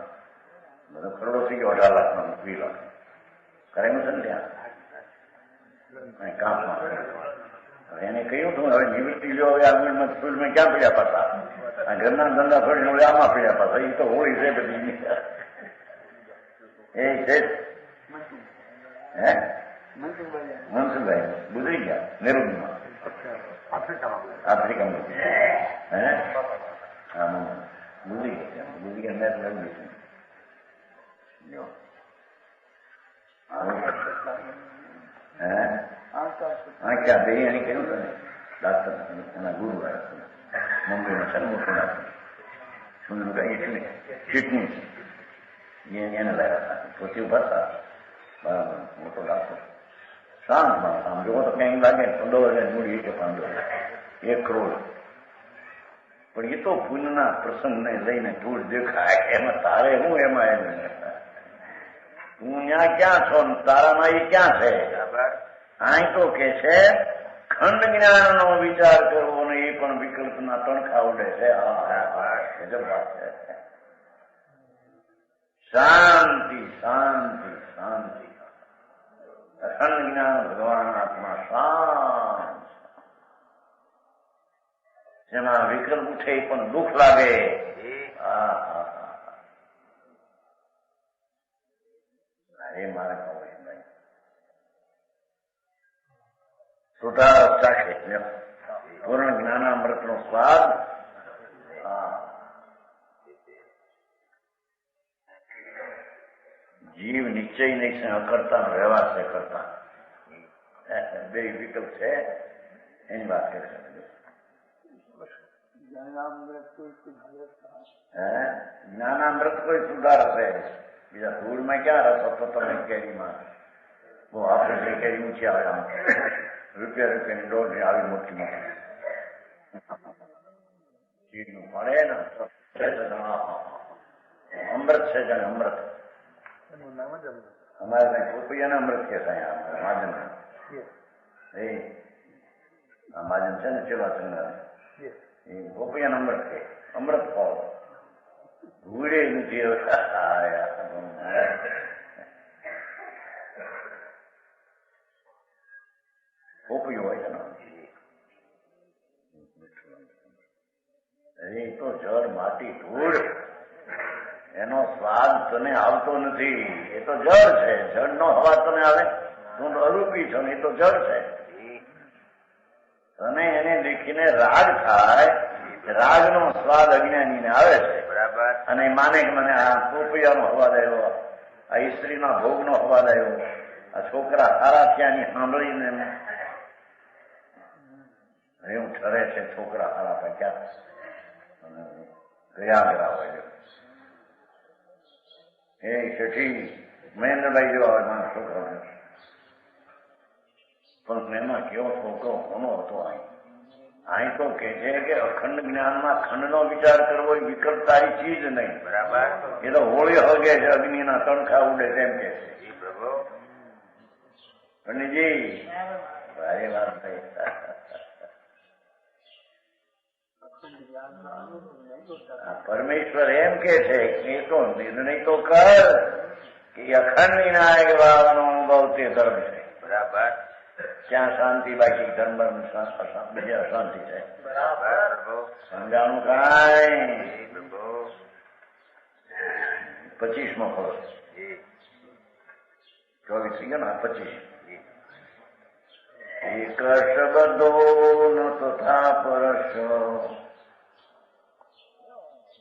બધો કરોડો થઈ ગયો, 18 લાખનો 20 લાખ કરેલું છે ને ત્યાં કામમાં. હવે એને કહ્યું હતું હવે નિવૃત્તિ લો, હવે આ સ્કૂલમાં ક્યાં પડ્યા પાછા, આ ઘરના ધંધા છોડીને હવે આમાં પડ્યા પાછા. એ તો હોળી છે બધી. એ છે મનસુખભાઈ ગુજરી ગયા નેરુમાં, આફ્રિકામાં. આમ ભૂલી ગયા મેં લઈ દીધું જો ક્યાં બિરિયાની કર્યું તને ડાક્ટર એના ગુરુ આવ્યા મુંબઈનો છે મોટો ડાક્ટર સુંદર કઈ ચીટની એને લાવ્યા પોતે ઉભા હતા બરાબર મોટો ડાક્ટર શાંત માણસ આમ જોવો તો ક્યાંય લાગે 15,000 મૂડી કે 1 કરોડ પણ એ તો પુણ્યના પ્રસંગને લઈને ધૂળ દેખાય એમાં તારે હું એમાં એમ તું ત્યાં ક્યાં છો તારામાં એ ક્યાં છે અહીં તો કે છે ખંડ જ્ઞાનનો વિચાર કરવો ને એ પણ વિકલ્પના તણખા ઉડે છે ગજબ વાત છે શાંતિ શાંતિ શાંતિ અખંડ જ્ઞાન ભગવાન આત્મા શાંત જેમાં વિકલ્પ ઉઠે પણ દુઃખ લાગે એ મારે સુધાર ચાખે પૂર્ણ જ્ઞાનામૃત નો સ્વાદ જીવ નિશ્ચય નહીં છે અકર્તા વ્યવહાર છે કરતા બે વિકલ્પ છે એની વાત કરશે જ્ઞાનામૃત કોઈ સુધાર છે બીજા ધૂળમાં ક્યાં રસ હતો તમે કેરીમાં બહુ આપણે કેરી ઊંચી આવે આમ રૂપિયાની દોઢ આવી મોટી મોટી ચીજનું મળે ને અમૃત છે જાણે અમૃત અમારે ત્યાં પોપૈયાના અમૃત કે માજન એ આ માજન છે ને ચેવા ચંદ્ર એ પોપૈયાના અમૃત કે અમૃત ફળ ભૂડે નથી પોપૈયું હોય એ તો જળ માટી ધૂળ એનો સ્વાદ તને આવતો નથી એ તો જળ છે જળ નો હવા તને આવે તું તો અરૂપી છો ને એ તો જળ છે તને એને દેખીને રાગ થાય રાગ નો સ્વાદ અજ્ઞાનીને આવે છે બરાબર અને માને કે મને આ પોપૈયાનો હવાદ આવ્યો આ સ્ત્રીના ભોગનો હવાદ આવ્યો આ છોકરા સારા થયાની સાંભળીને એવું ઠરે છે છોકરા સારા પૈક્યા ગયા હોય એ શેઠી મહેન્દ્રભાઈ જેવા હોય મારા છોકરાને પણ એમાં કેવો છોકરો કોનો હતો અહીં તો કે છે કે અખંડ જ્ઞાનમાં ખંડનો વિચાર કરવો એ વિકલ્પ તારી ચીજ નહીં બરાબર એ તો હોળી હગે છે અગ્નિના તણખા ઉડે તેમ કે છે પંડિતજી ભારે વાત થઈ પરમેશ્વર એમ કે છે એ તો નિર્ણય તો કર કે અખંડ વિનાયક ભાવનો અનુભવ તે ધર્મ છે બરાબર ક્યાં શાંતિ બાકી ધર્મ બીજા અશાંતિ છે બરાબર સમજાણું કાંઈ 25મો ખબર 24 થઈ ગયા ને 25 એક શબ્દો ન તથા પરશ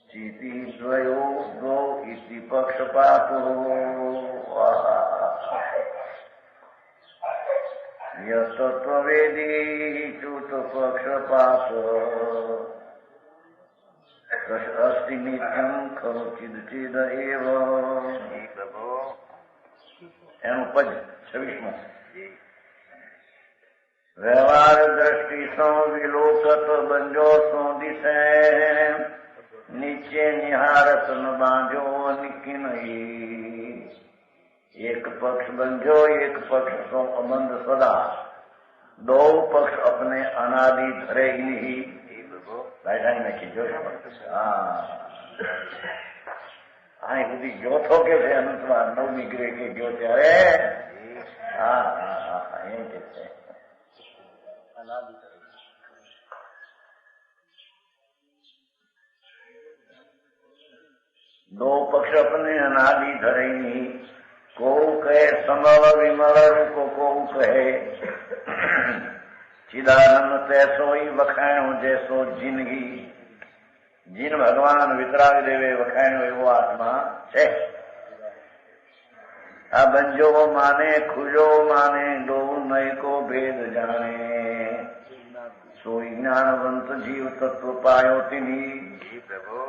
ચિતિ દ્વયો ઇતિ પક્ષપાતો યતત્વવેદી ચૂત પક્ષપાત અસ્તિ નિત્યમ ખરુ ચિદ ચિદ એવ એનું પદ 26મો વ્યવહાર દ્રષ્ટિ સો વિલોકત બંજો સો દિશે નીચે નિહારત ન બાંધો નિકી નહીં એક પક્ષ બંજો એક પક્ષ સો અબંધ સદા દો પક્ષ અપને અનાદિ ધરે નહીં बैठा ही नक्की जो हाँ बધી જોથો કે છે અનંતમાં નવમી ગ્રહ કે ગયો ત્યારે હા હા હા એ કે છે दो पक्ष अपने अनादि धरे नहीं को कहे संभव विमल को कहे चिदानंद तैसो ही वखाणो जैसो जिंदगी જીન ભગવાન વિતરાગ દેવે વખાણ્યો એવો આત્મા છે. આ બંજો માને ખુજો માને દોવું નહીં કો ભેદ જાણે સો જ્ઞાનવંત જીવ તત્વ પાયો તિની. પ્રભુ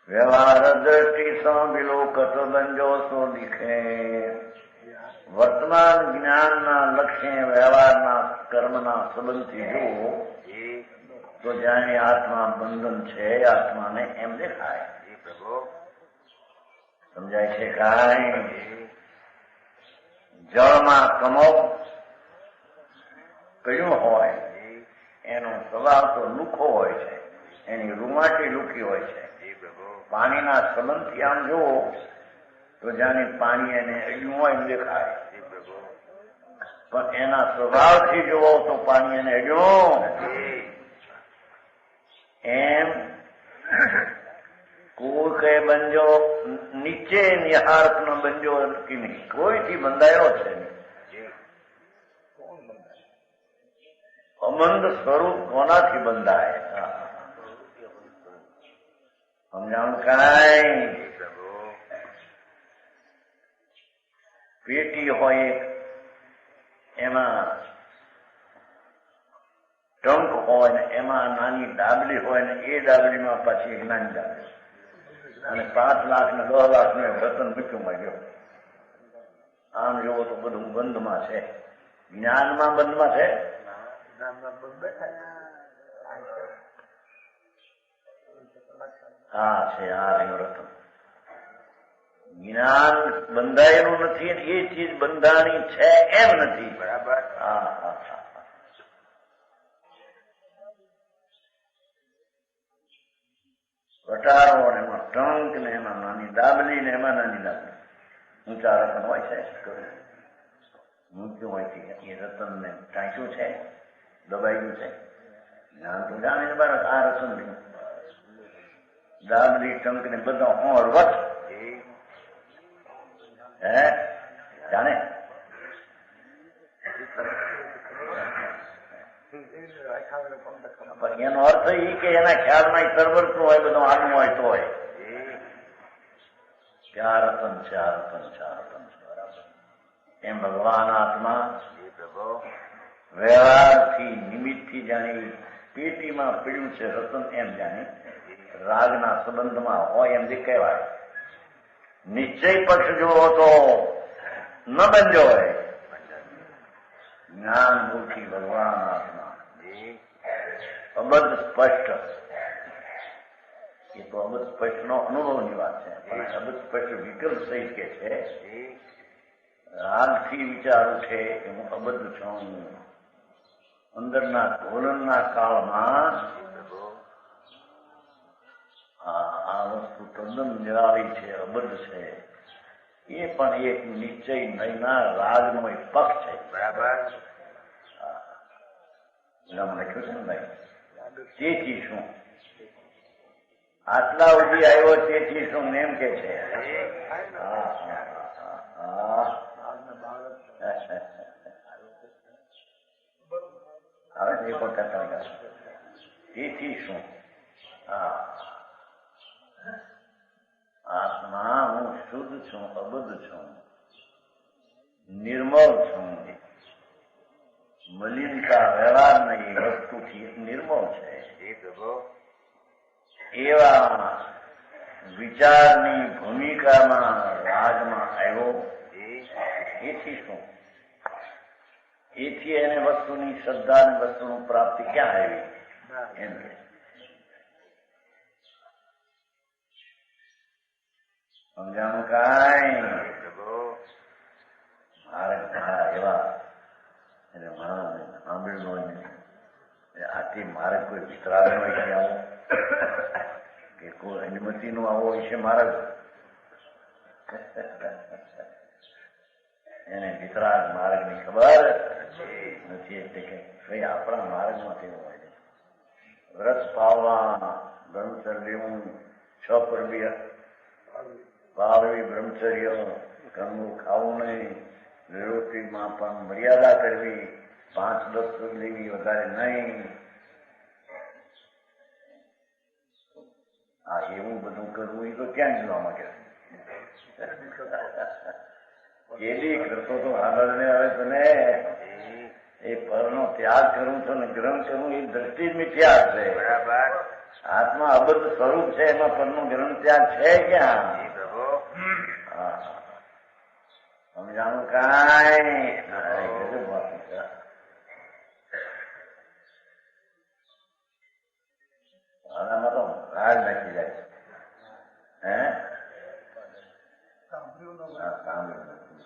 વ્યવહાર દ્રષ્ટિ સો વિલોકત બંજો સો દિખે. વર્તમાન જ્ઞાનના લક્ષ્ય વ્યવહારના કર્મના સંબંધથી જુઓ તો જાણે આત્મા બંધન છે, આત્માને એમ દેખાય. પ્રભુ સમજાય છે કાંઈ? જળમાં કમો કયું હોય એનો સ્વભાવ તો લુખો હોય છે, એની રૂમાટી લુખી હોય છે. પાણીના સંબંધથી આમ જુઓ તો જાણે પાણી એને અડ્યું હોય એમ દેખાય, પણ એના સ્વભાવથી જુઓ તો પાણી એને અડ્યું એમ. કોઈ કઈ બંજો નીચે નિહાર્થનો બંજો કે નહીં, કોઈથી બંધાયેલો છે નહીં. અમંદ સ્વરૂપ કોનાથી બંધાય? સમજાણું કાંઈ? પેટી હોય એમાં ટંક હોય ને એમાં નાની ડાબલી હોય ને એ ડાબલીમાં પાછી એક નાની ડાબલી, અને 5 લાખ ને 10 લાખ નું રતન મૂક્યું માંગ્યો. આમ જોવો તો બધું બંધમાં છે. જ્ઞાનમાં બંધમાં છે. હા છે, આ રહ્યું રતન. જ્ઞાન બંધાયેલું નથી, એ ચીજ બંધાણી છે એમ નથી. બરાબર. હા હા હા. વટારો ને એમાં ટંક ને એમાં નાની ડાબલી ને એમાં નાની ડાબલી, ઊંચા રતન હોય છે, મૂક્યું હોય છે. એ રતન ને ટાંક્યું છે, દબાયું છે. જ્ઞાન તો જાણે ને બાળક આ રતન થયું. ડાબલી ટંક ને બધા હોળવટ હે જાણે. પણ એનો અર્થ એ કે એના ખ્યાલમાં સરવરતું હોય, બધું આનું હોય તો હોય કે આ રતન છે, આ રતન છે, આ રતન છે. બરાબર. એમ ભગવાન આત્મા વ્યવહારથી નિમિત્તથી જાણે પેટીમાં પીડ્યું છે રતન એમ જાણે રાગના સંબંધમાં હોય એમ કહેવાય. નિશ્ચય પક્ષ જોવો તો ન બંજો હોય. જ્ઞાન મૂર્તિ ભગવાન આત્મા અબદ્ધ સ્પષ્ટ, એ તો અબદ્ધ સ્પષ્ટ નો અનુભવની વાત છે, પણ અબદ્ધ સ્પષ્ટ વિકલ્પ સહિત કે છે. રાગથી વિચારું છે કે હું અબદ્ધ છું. અંદરના ધોરણના કાળમાં આ વસ્તુ તદ્દન નિરાળી છે, અબદ્ધ છે. એ પણ એક નિશ્ચય નયના રાગનો એક પક્ષ છે. બરાબર. લખ્યું છે ને ભાઈ, તેથી શું આટલા સુધી આવ્યો, તેથી શું એમ કે છે. હવે એ પણ કથા તેથી શું? આત્મા હું શુદ્ધ છું, અબદ્ધ છું, નિર્મળ છું. મલિનતા વ્યવહાર નહીં, વસ્તુથી નિર્મળ છે. એવા વિચારની ભૂમિકામાં રાગમાં આવ્યો. એથી શું? એથી એને વસ્તુની શ્રદ્ધા અને વસ્તુની પ્રાપ્તિ ક્યાં આવી એમ કે. સમજાણું કાંઈ? મારે એવા એટલે માણસ સાંભળ્યું આથી મારે કોઈ વિતરાગ નો વિશે આવો કે કોઈ અનુમતિ નો આવો વિશે મારે એને વિતરાગ માર્ગ ની ખબર નથી. એટલે કે ભાઈ આપણા માર્ગ માંથી હોય છે. વ્રત પાવવા, બ્રહ્મચર્ય લેવું, 6 પરબી પાળવી, બ્રહ્મચર્ય, ઘરનું ખાવું નહીં, વિરોધીમાં પણ મર્યાદા કરવી, 5-10 લેવી, વધારે નહીં. આ એવું બધું કરવું એ તો ક્યાં જોવા માંગે? કેદી કરતો તો આગળને આવે તને એ પરનો ત્યાગ કરું છું ને ગ્રહણ કરું એ દ્રષ્ટિ જ મિથ્યા છે. બરાબર. આત્મા અબદ્ધ સ્વરૂપ છે, એમાં પરનું ગ્રહણ ત્યાગ છે ક્યાં? સમજાણું કાંઈ આનામાં તો હાર નાખી જાય.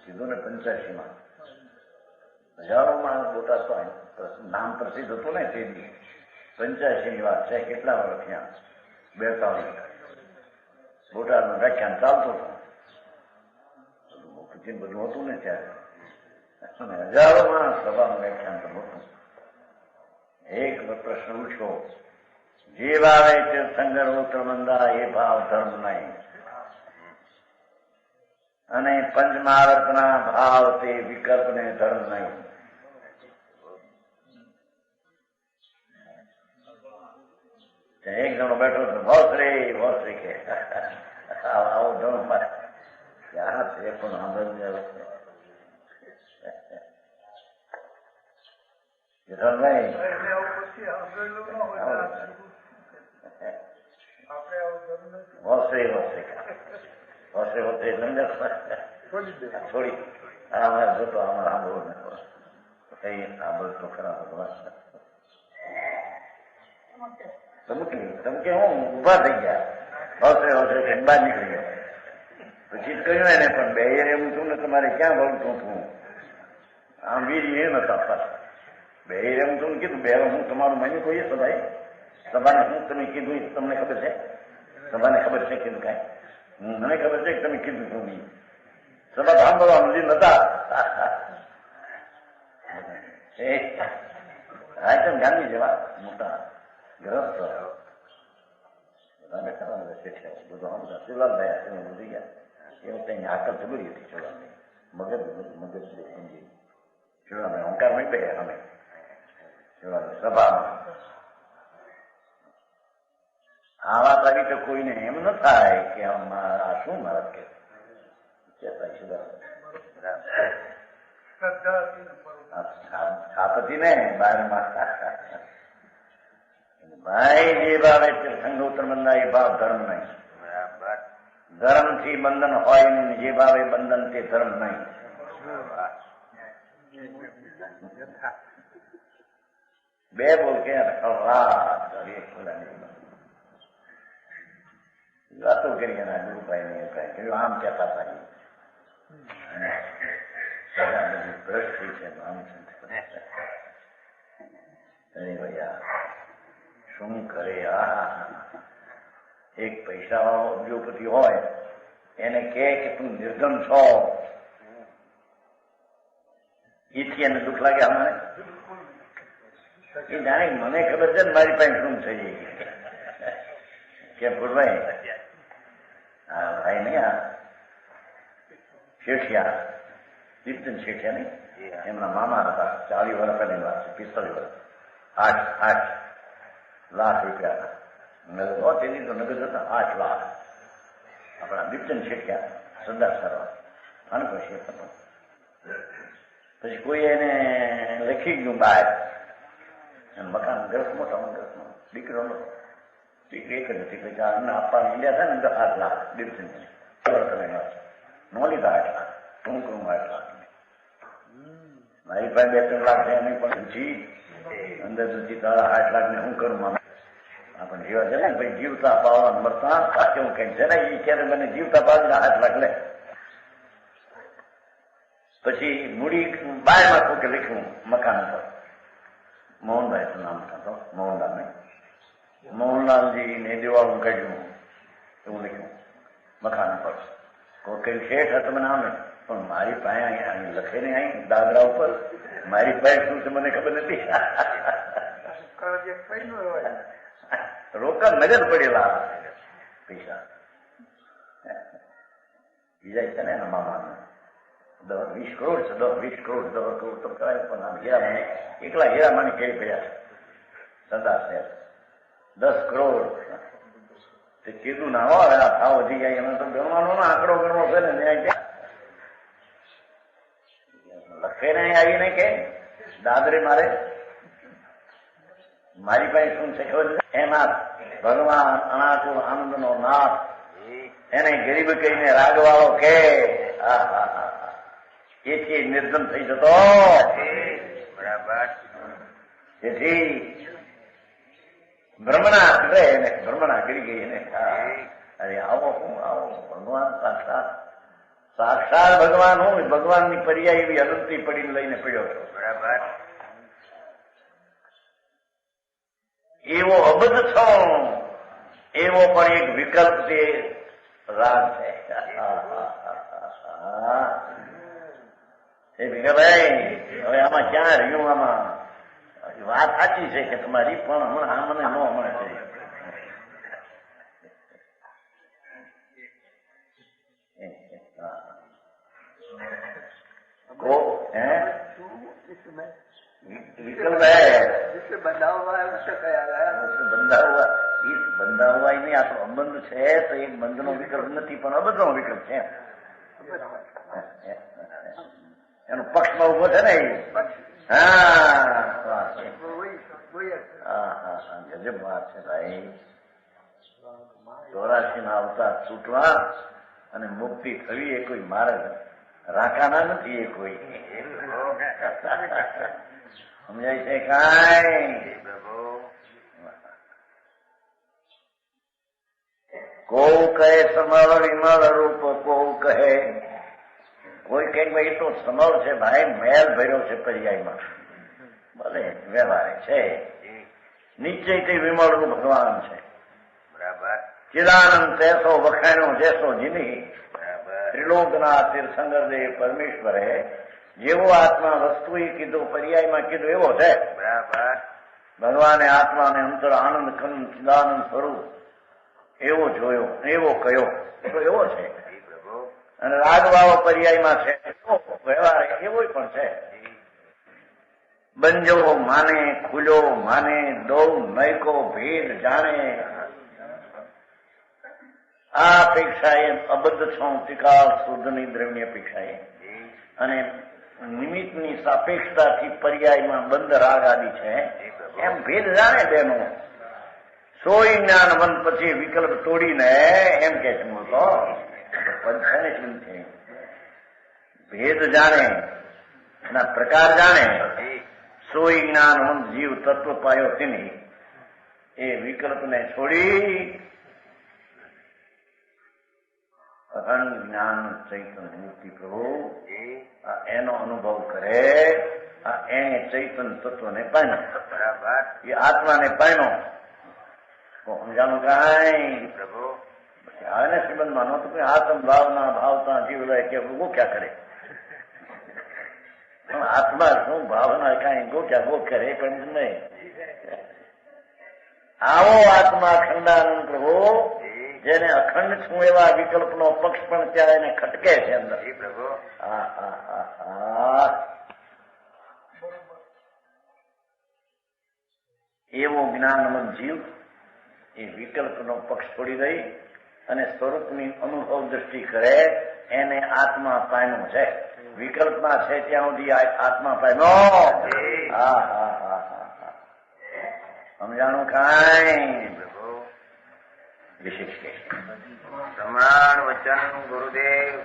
કીધું ને 85માં હજારો માણસ બોટાદ તો નામ પ્રસિદ્ધ હતું ને તે 85ની વાત છે. કેટલા વર્ષ ત્યાં 42 બોટાદનું વ્યાખ્યાન ચાલતું હતું, બધું હતું ને ત્યારે હજારો માણસ સભાનું વ્યાખ્યાન તો હતું. એક પ્રશ્ન પૂછ્યો, જીવ આવે તીર્થંકર ઉત્તરમંદા એ ભાવ ધર્મ નહીં, અને પંચમહાવર્તના ભાવ તે વિકલ્પને ધર્મ નહીં. એક જણો બેઠો હતો, ભોસરી કે આવો ધર્મ ક્યાં છે પણ સાંભળી આવે છે ધર્મ નહીં. ભોસરી છોડી અમારે જોતો અમારે સાંભળવું સાંભળતો ખરા ભગવાન તમકે હું ઉભા થઈ ગયા. હોસરે કે બહાર નીકળી ગયો. પછી કહ્યું એને પણ બે એવું છું ને તમારે ક્યાં બોલતું છું? આમ વીરી એ નતા પાછા બે એમ છું ને કીધું બે હું તમારું માન્યું કહીએ સભાએ સભાને હું તમે કીધું તમને ખબર છે? સભાને ખબર છે કીધું કાંઈ? મને ખબર છે કે તમે કીધું છું નહીં. સભા સાંભળવા મળી નતા. રાયચંદ ગાંધી જેવા મોટા ગ્રસ્ત બધાને ખરા શીખ્યા બધું આમ શિવલાલ થયા વધી ગયા. એવું કઈ આકલ જબરી હતી શિવલાલની. મગજ સમજી શિવલાલને અહંકાર નહીં ગયા અમે શિવલાલની સભામાં. આ વાત આવી તો કોઈને એમ ન થાય કે આ શું મહારાજ કે આપતી ને બારમાં ભાઈ જે ભાવે સંઘ ઉત્તર બંધા એ ભાવ ધર્મ નહીં. ધર્મ થી બંધન હોય ને જે ભાવે બંધન તે ધર્મ નહીં. બે બોલ કે વાતો કરી એના ગુરુભાઈ ને કહ્યું આમ કહેતા હતા બધી ભ્રષ્ટ થઈ છે. અરે ભૈયા શું કરે આ એક પૈસા વાળો ઉદ્યોગપતિ હોય એને કે તું નિર્ધન છો એથી એને દુઃખ લાગે અમને? એ જાણે મને ખબર છે ને મારી પાસે શું થઈ જાય કે ભૂલભાઈ હા ભાઈ નહીં આ શેઠિયા દીપચંદ શેઠિયા નહીં એમના મામા હતા. 40 વર્ષ પહેલાની વાત છે, 45 વર્ષ 8 લાખ રૂપિયા તેની તો નગદ હતા 8 લાખ. આપણા દીપચંદ શેઠિયા સરદાર સારવાર અને પછી કોઈ એને લખી ગયું બહાર મકાન ગ્રસ્ત મોટા ગ્રસ્તમાં દીકરો નતો. દીકરી એક જ હતી પછી અમને આપવા મીડ્યા હતા ને તો 8 લાખ દીપચંદ નો લીધા 8 લાખ હું કરું 8 લાખ મારી પાસે 2-3 લાખ છે એની પણ જી અંદર સુધી તારા 8 લાખ ને હું કરું આપણે જીવા છે ને ભાઈ જીવતા પાવવા મરતા કેવું કઈ છે ને એ ક્યારે મને જીવતા પાવીને 8 લાખ લે. પછી મૂડી બારમાં કોકે લખ્યું મકાન પર મોહનભાઈ નામ થતો મોહનલાલ ને મોહનલાલજી ને દેવાળું કાઢ્યું એવું લખ્યું મકાન પર કોઈ શેઠ હતો મને આમે પણ મારી પાસે અહીં લખે ને અહીં દાદરા ઉપર મારી પાસે શું છે મને ખબર નથી. રોકડ નગદ પડેલા પૈસા બીજા છે ને એના મામા 10-20 કરોડ છે, 10-20 કરોડ 10 કરોડ તો કરાય, પણ આ હીરામાની એકલા હીરામાની કેવી પડ્યા છે સરદાર સાહેબ 10 કરોડ તે કીધું ના હોય આ ભાવ વધી જાય એનો તો ગણવાનો ના આંકડો ગણવો છે ને લખે ને આવીને કે દાદરે મારે મારી પાસે શું છે ખબર છે? એમાં ભગવાન અનાકુળ આનંદનો નાથ એને ગરીબ કહીને રાગવાળો કે એથી નિર્ધન થઈ જતો. બરાબર. તેથી ભ્રમણા કરે એને ભ્રમણા કરી ગઈ એને અરે આવો હું આવો ભગવાન સાક્ષાત ભગવાન હું ભગવાનની પર્યાય એવી અનંતી પડીને લઈને પડ્યો છો. બરાબર. એવો અબધ છો એવો પણ એક વિકલ્પ તે રાગ છે. એ ભીખાભાઈ હવે આમાં ક્યાં રહ્યું? આમાં વાત સાચી છે કે તમારી, પણ હમણાં આ મને ન મળે છે. बंधा हुआ नहीं आ तो अबंध है तो एक बंध नो विकल्प नहीं पण अबंध नो विकल्प है એનો પક્ષમાં ઉભો છે ને. ગજબ વાત છે ભાઈ. 84 ના અવતાર છૂટવા અને મુક્તિ થવી એ કોઈ માર્ગ રાખાના નથી. એ કોઈ સમજાય છે કાંઈ? કોઉ કહે સમળ વિમળ રૂપ, કોઉ કહે કોઈ કઈક ભાઈ તો સમળ છે ભાઈ, મેલ ભર્યો છે પર્યાયમાં, ભલે વ્યવહારે છે. નીચે કઈ વિમળનું ભગવાન છે. બરાબર. ચિદાનંદ તેસો વખાણ્યો જેસો જીની. ત્રિલોકના તીર્થંકર દેવ પરમેશ્વરે જેવો આત્મા વસ્તુ એ કીધું પર્યાયમાં કીધું એવો છે. બરાબર. ભગવાને આત્માને અંતર આનંદ ખંડ ચિદાનંદ સ્વરૂપ એવો જોયો, એવો કયો તો એવો છે. અને રાગવાળો પર્યાયમાં છે વ્યવહાર એવો પણ છે. બંજો માને ખુલ્યો માને દો નયકો ભેદ જાણે. આ અપેક્ષા એ અબદ્ધ છો ત્રિકાળ શુદ્ધની દ્રવ્ય અપેક્ષા એ અને નિમિત્તની સાપેક્ષતાથી પર્યાયમાં બંધ રાગ આદિ છે. એમ ભેદ જાણે બેનો સોય જ્ઞાન વન પછી વિકલ્પ તોડીને એમ કે છે તો પંચાયત છે. ભેદ જાણે એના પ્રકાર જાણે સોય જ્ઞાન વન જીવ તત્વ પાયો તેની એ વિકલ્પને છોડી અખંડ જ્ઞાન ચૈતન્ય મૂર્તિ પ્રભુ એનો અનુભવ કરે. એને ચૈતન્ય તત્વને પામ્યો. બરાબર. એ આત્માને પામ્યો તો સમજાણું કાંઈ પ્રભુ. આને સંબંધમાં નહોતું કે આત્મ ભાવના ભાવતા જીવ લે કે ગોખ્યા કરે. પણ આત્મા શું ભાવના કાંઈ ગોખ્યા કરે પણ નહીં. આવો આત્મા અખંડાનંદ પ્રભુ જેને અખંડ છું એવા વિકલ્પનો પક્ષ પણ ત્યાં એને ખટકે છે અંદર. પ્રભુ. એવો જ્ઞાનમંદ જીવ એ વિકલ્પનો પક્ષ છોડી દઈ અને સ્વરૂપની અનુભવ દ્રષ્ટિ કરે એને આત્મા પામ્યો છે. વિકલ્પમાં છે ત્યાં સુધી આત્મા પામ્યો. સમજાણું કાંઈ? વિશેષ કે પ્રમાણ વચન ગુરુદેવ.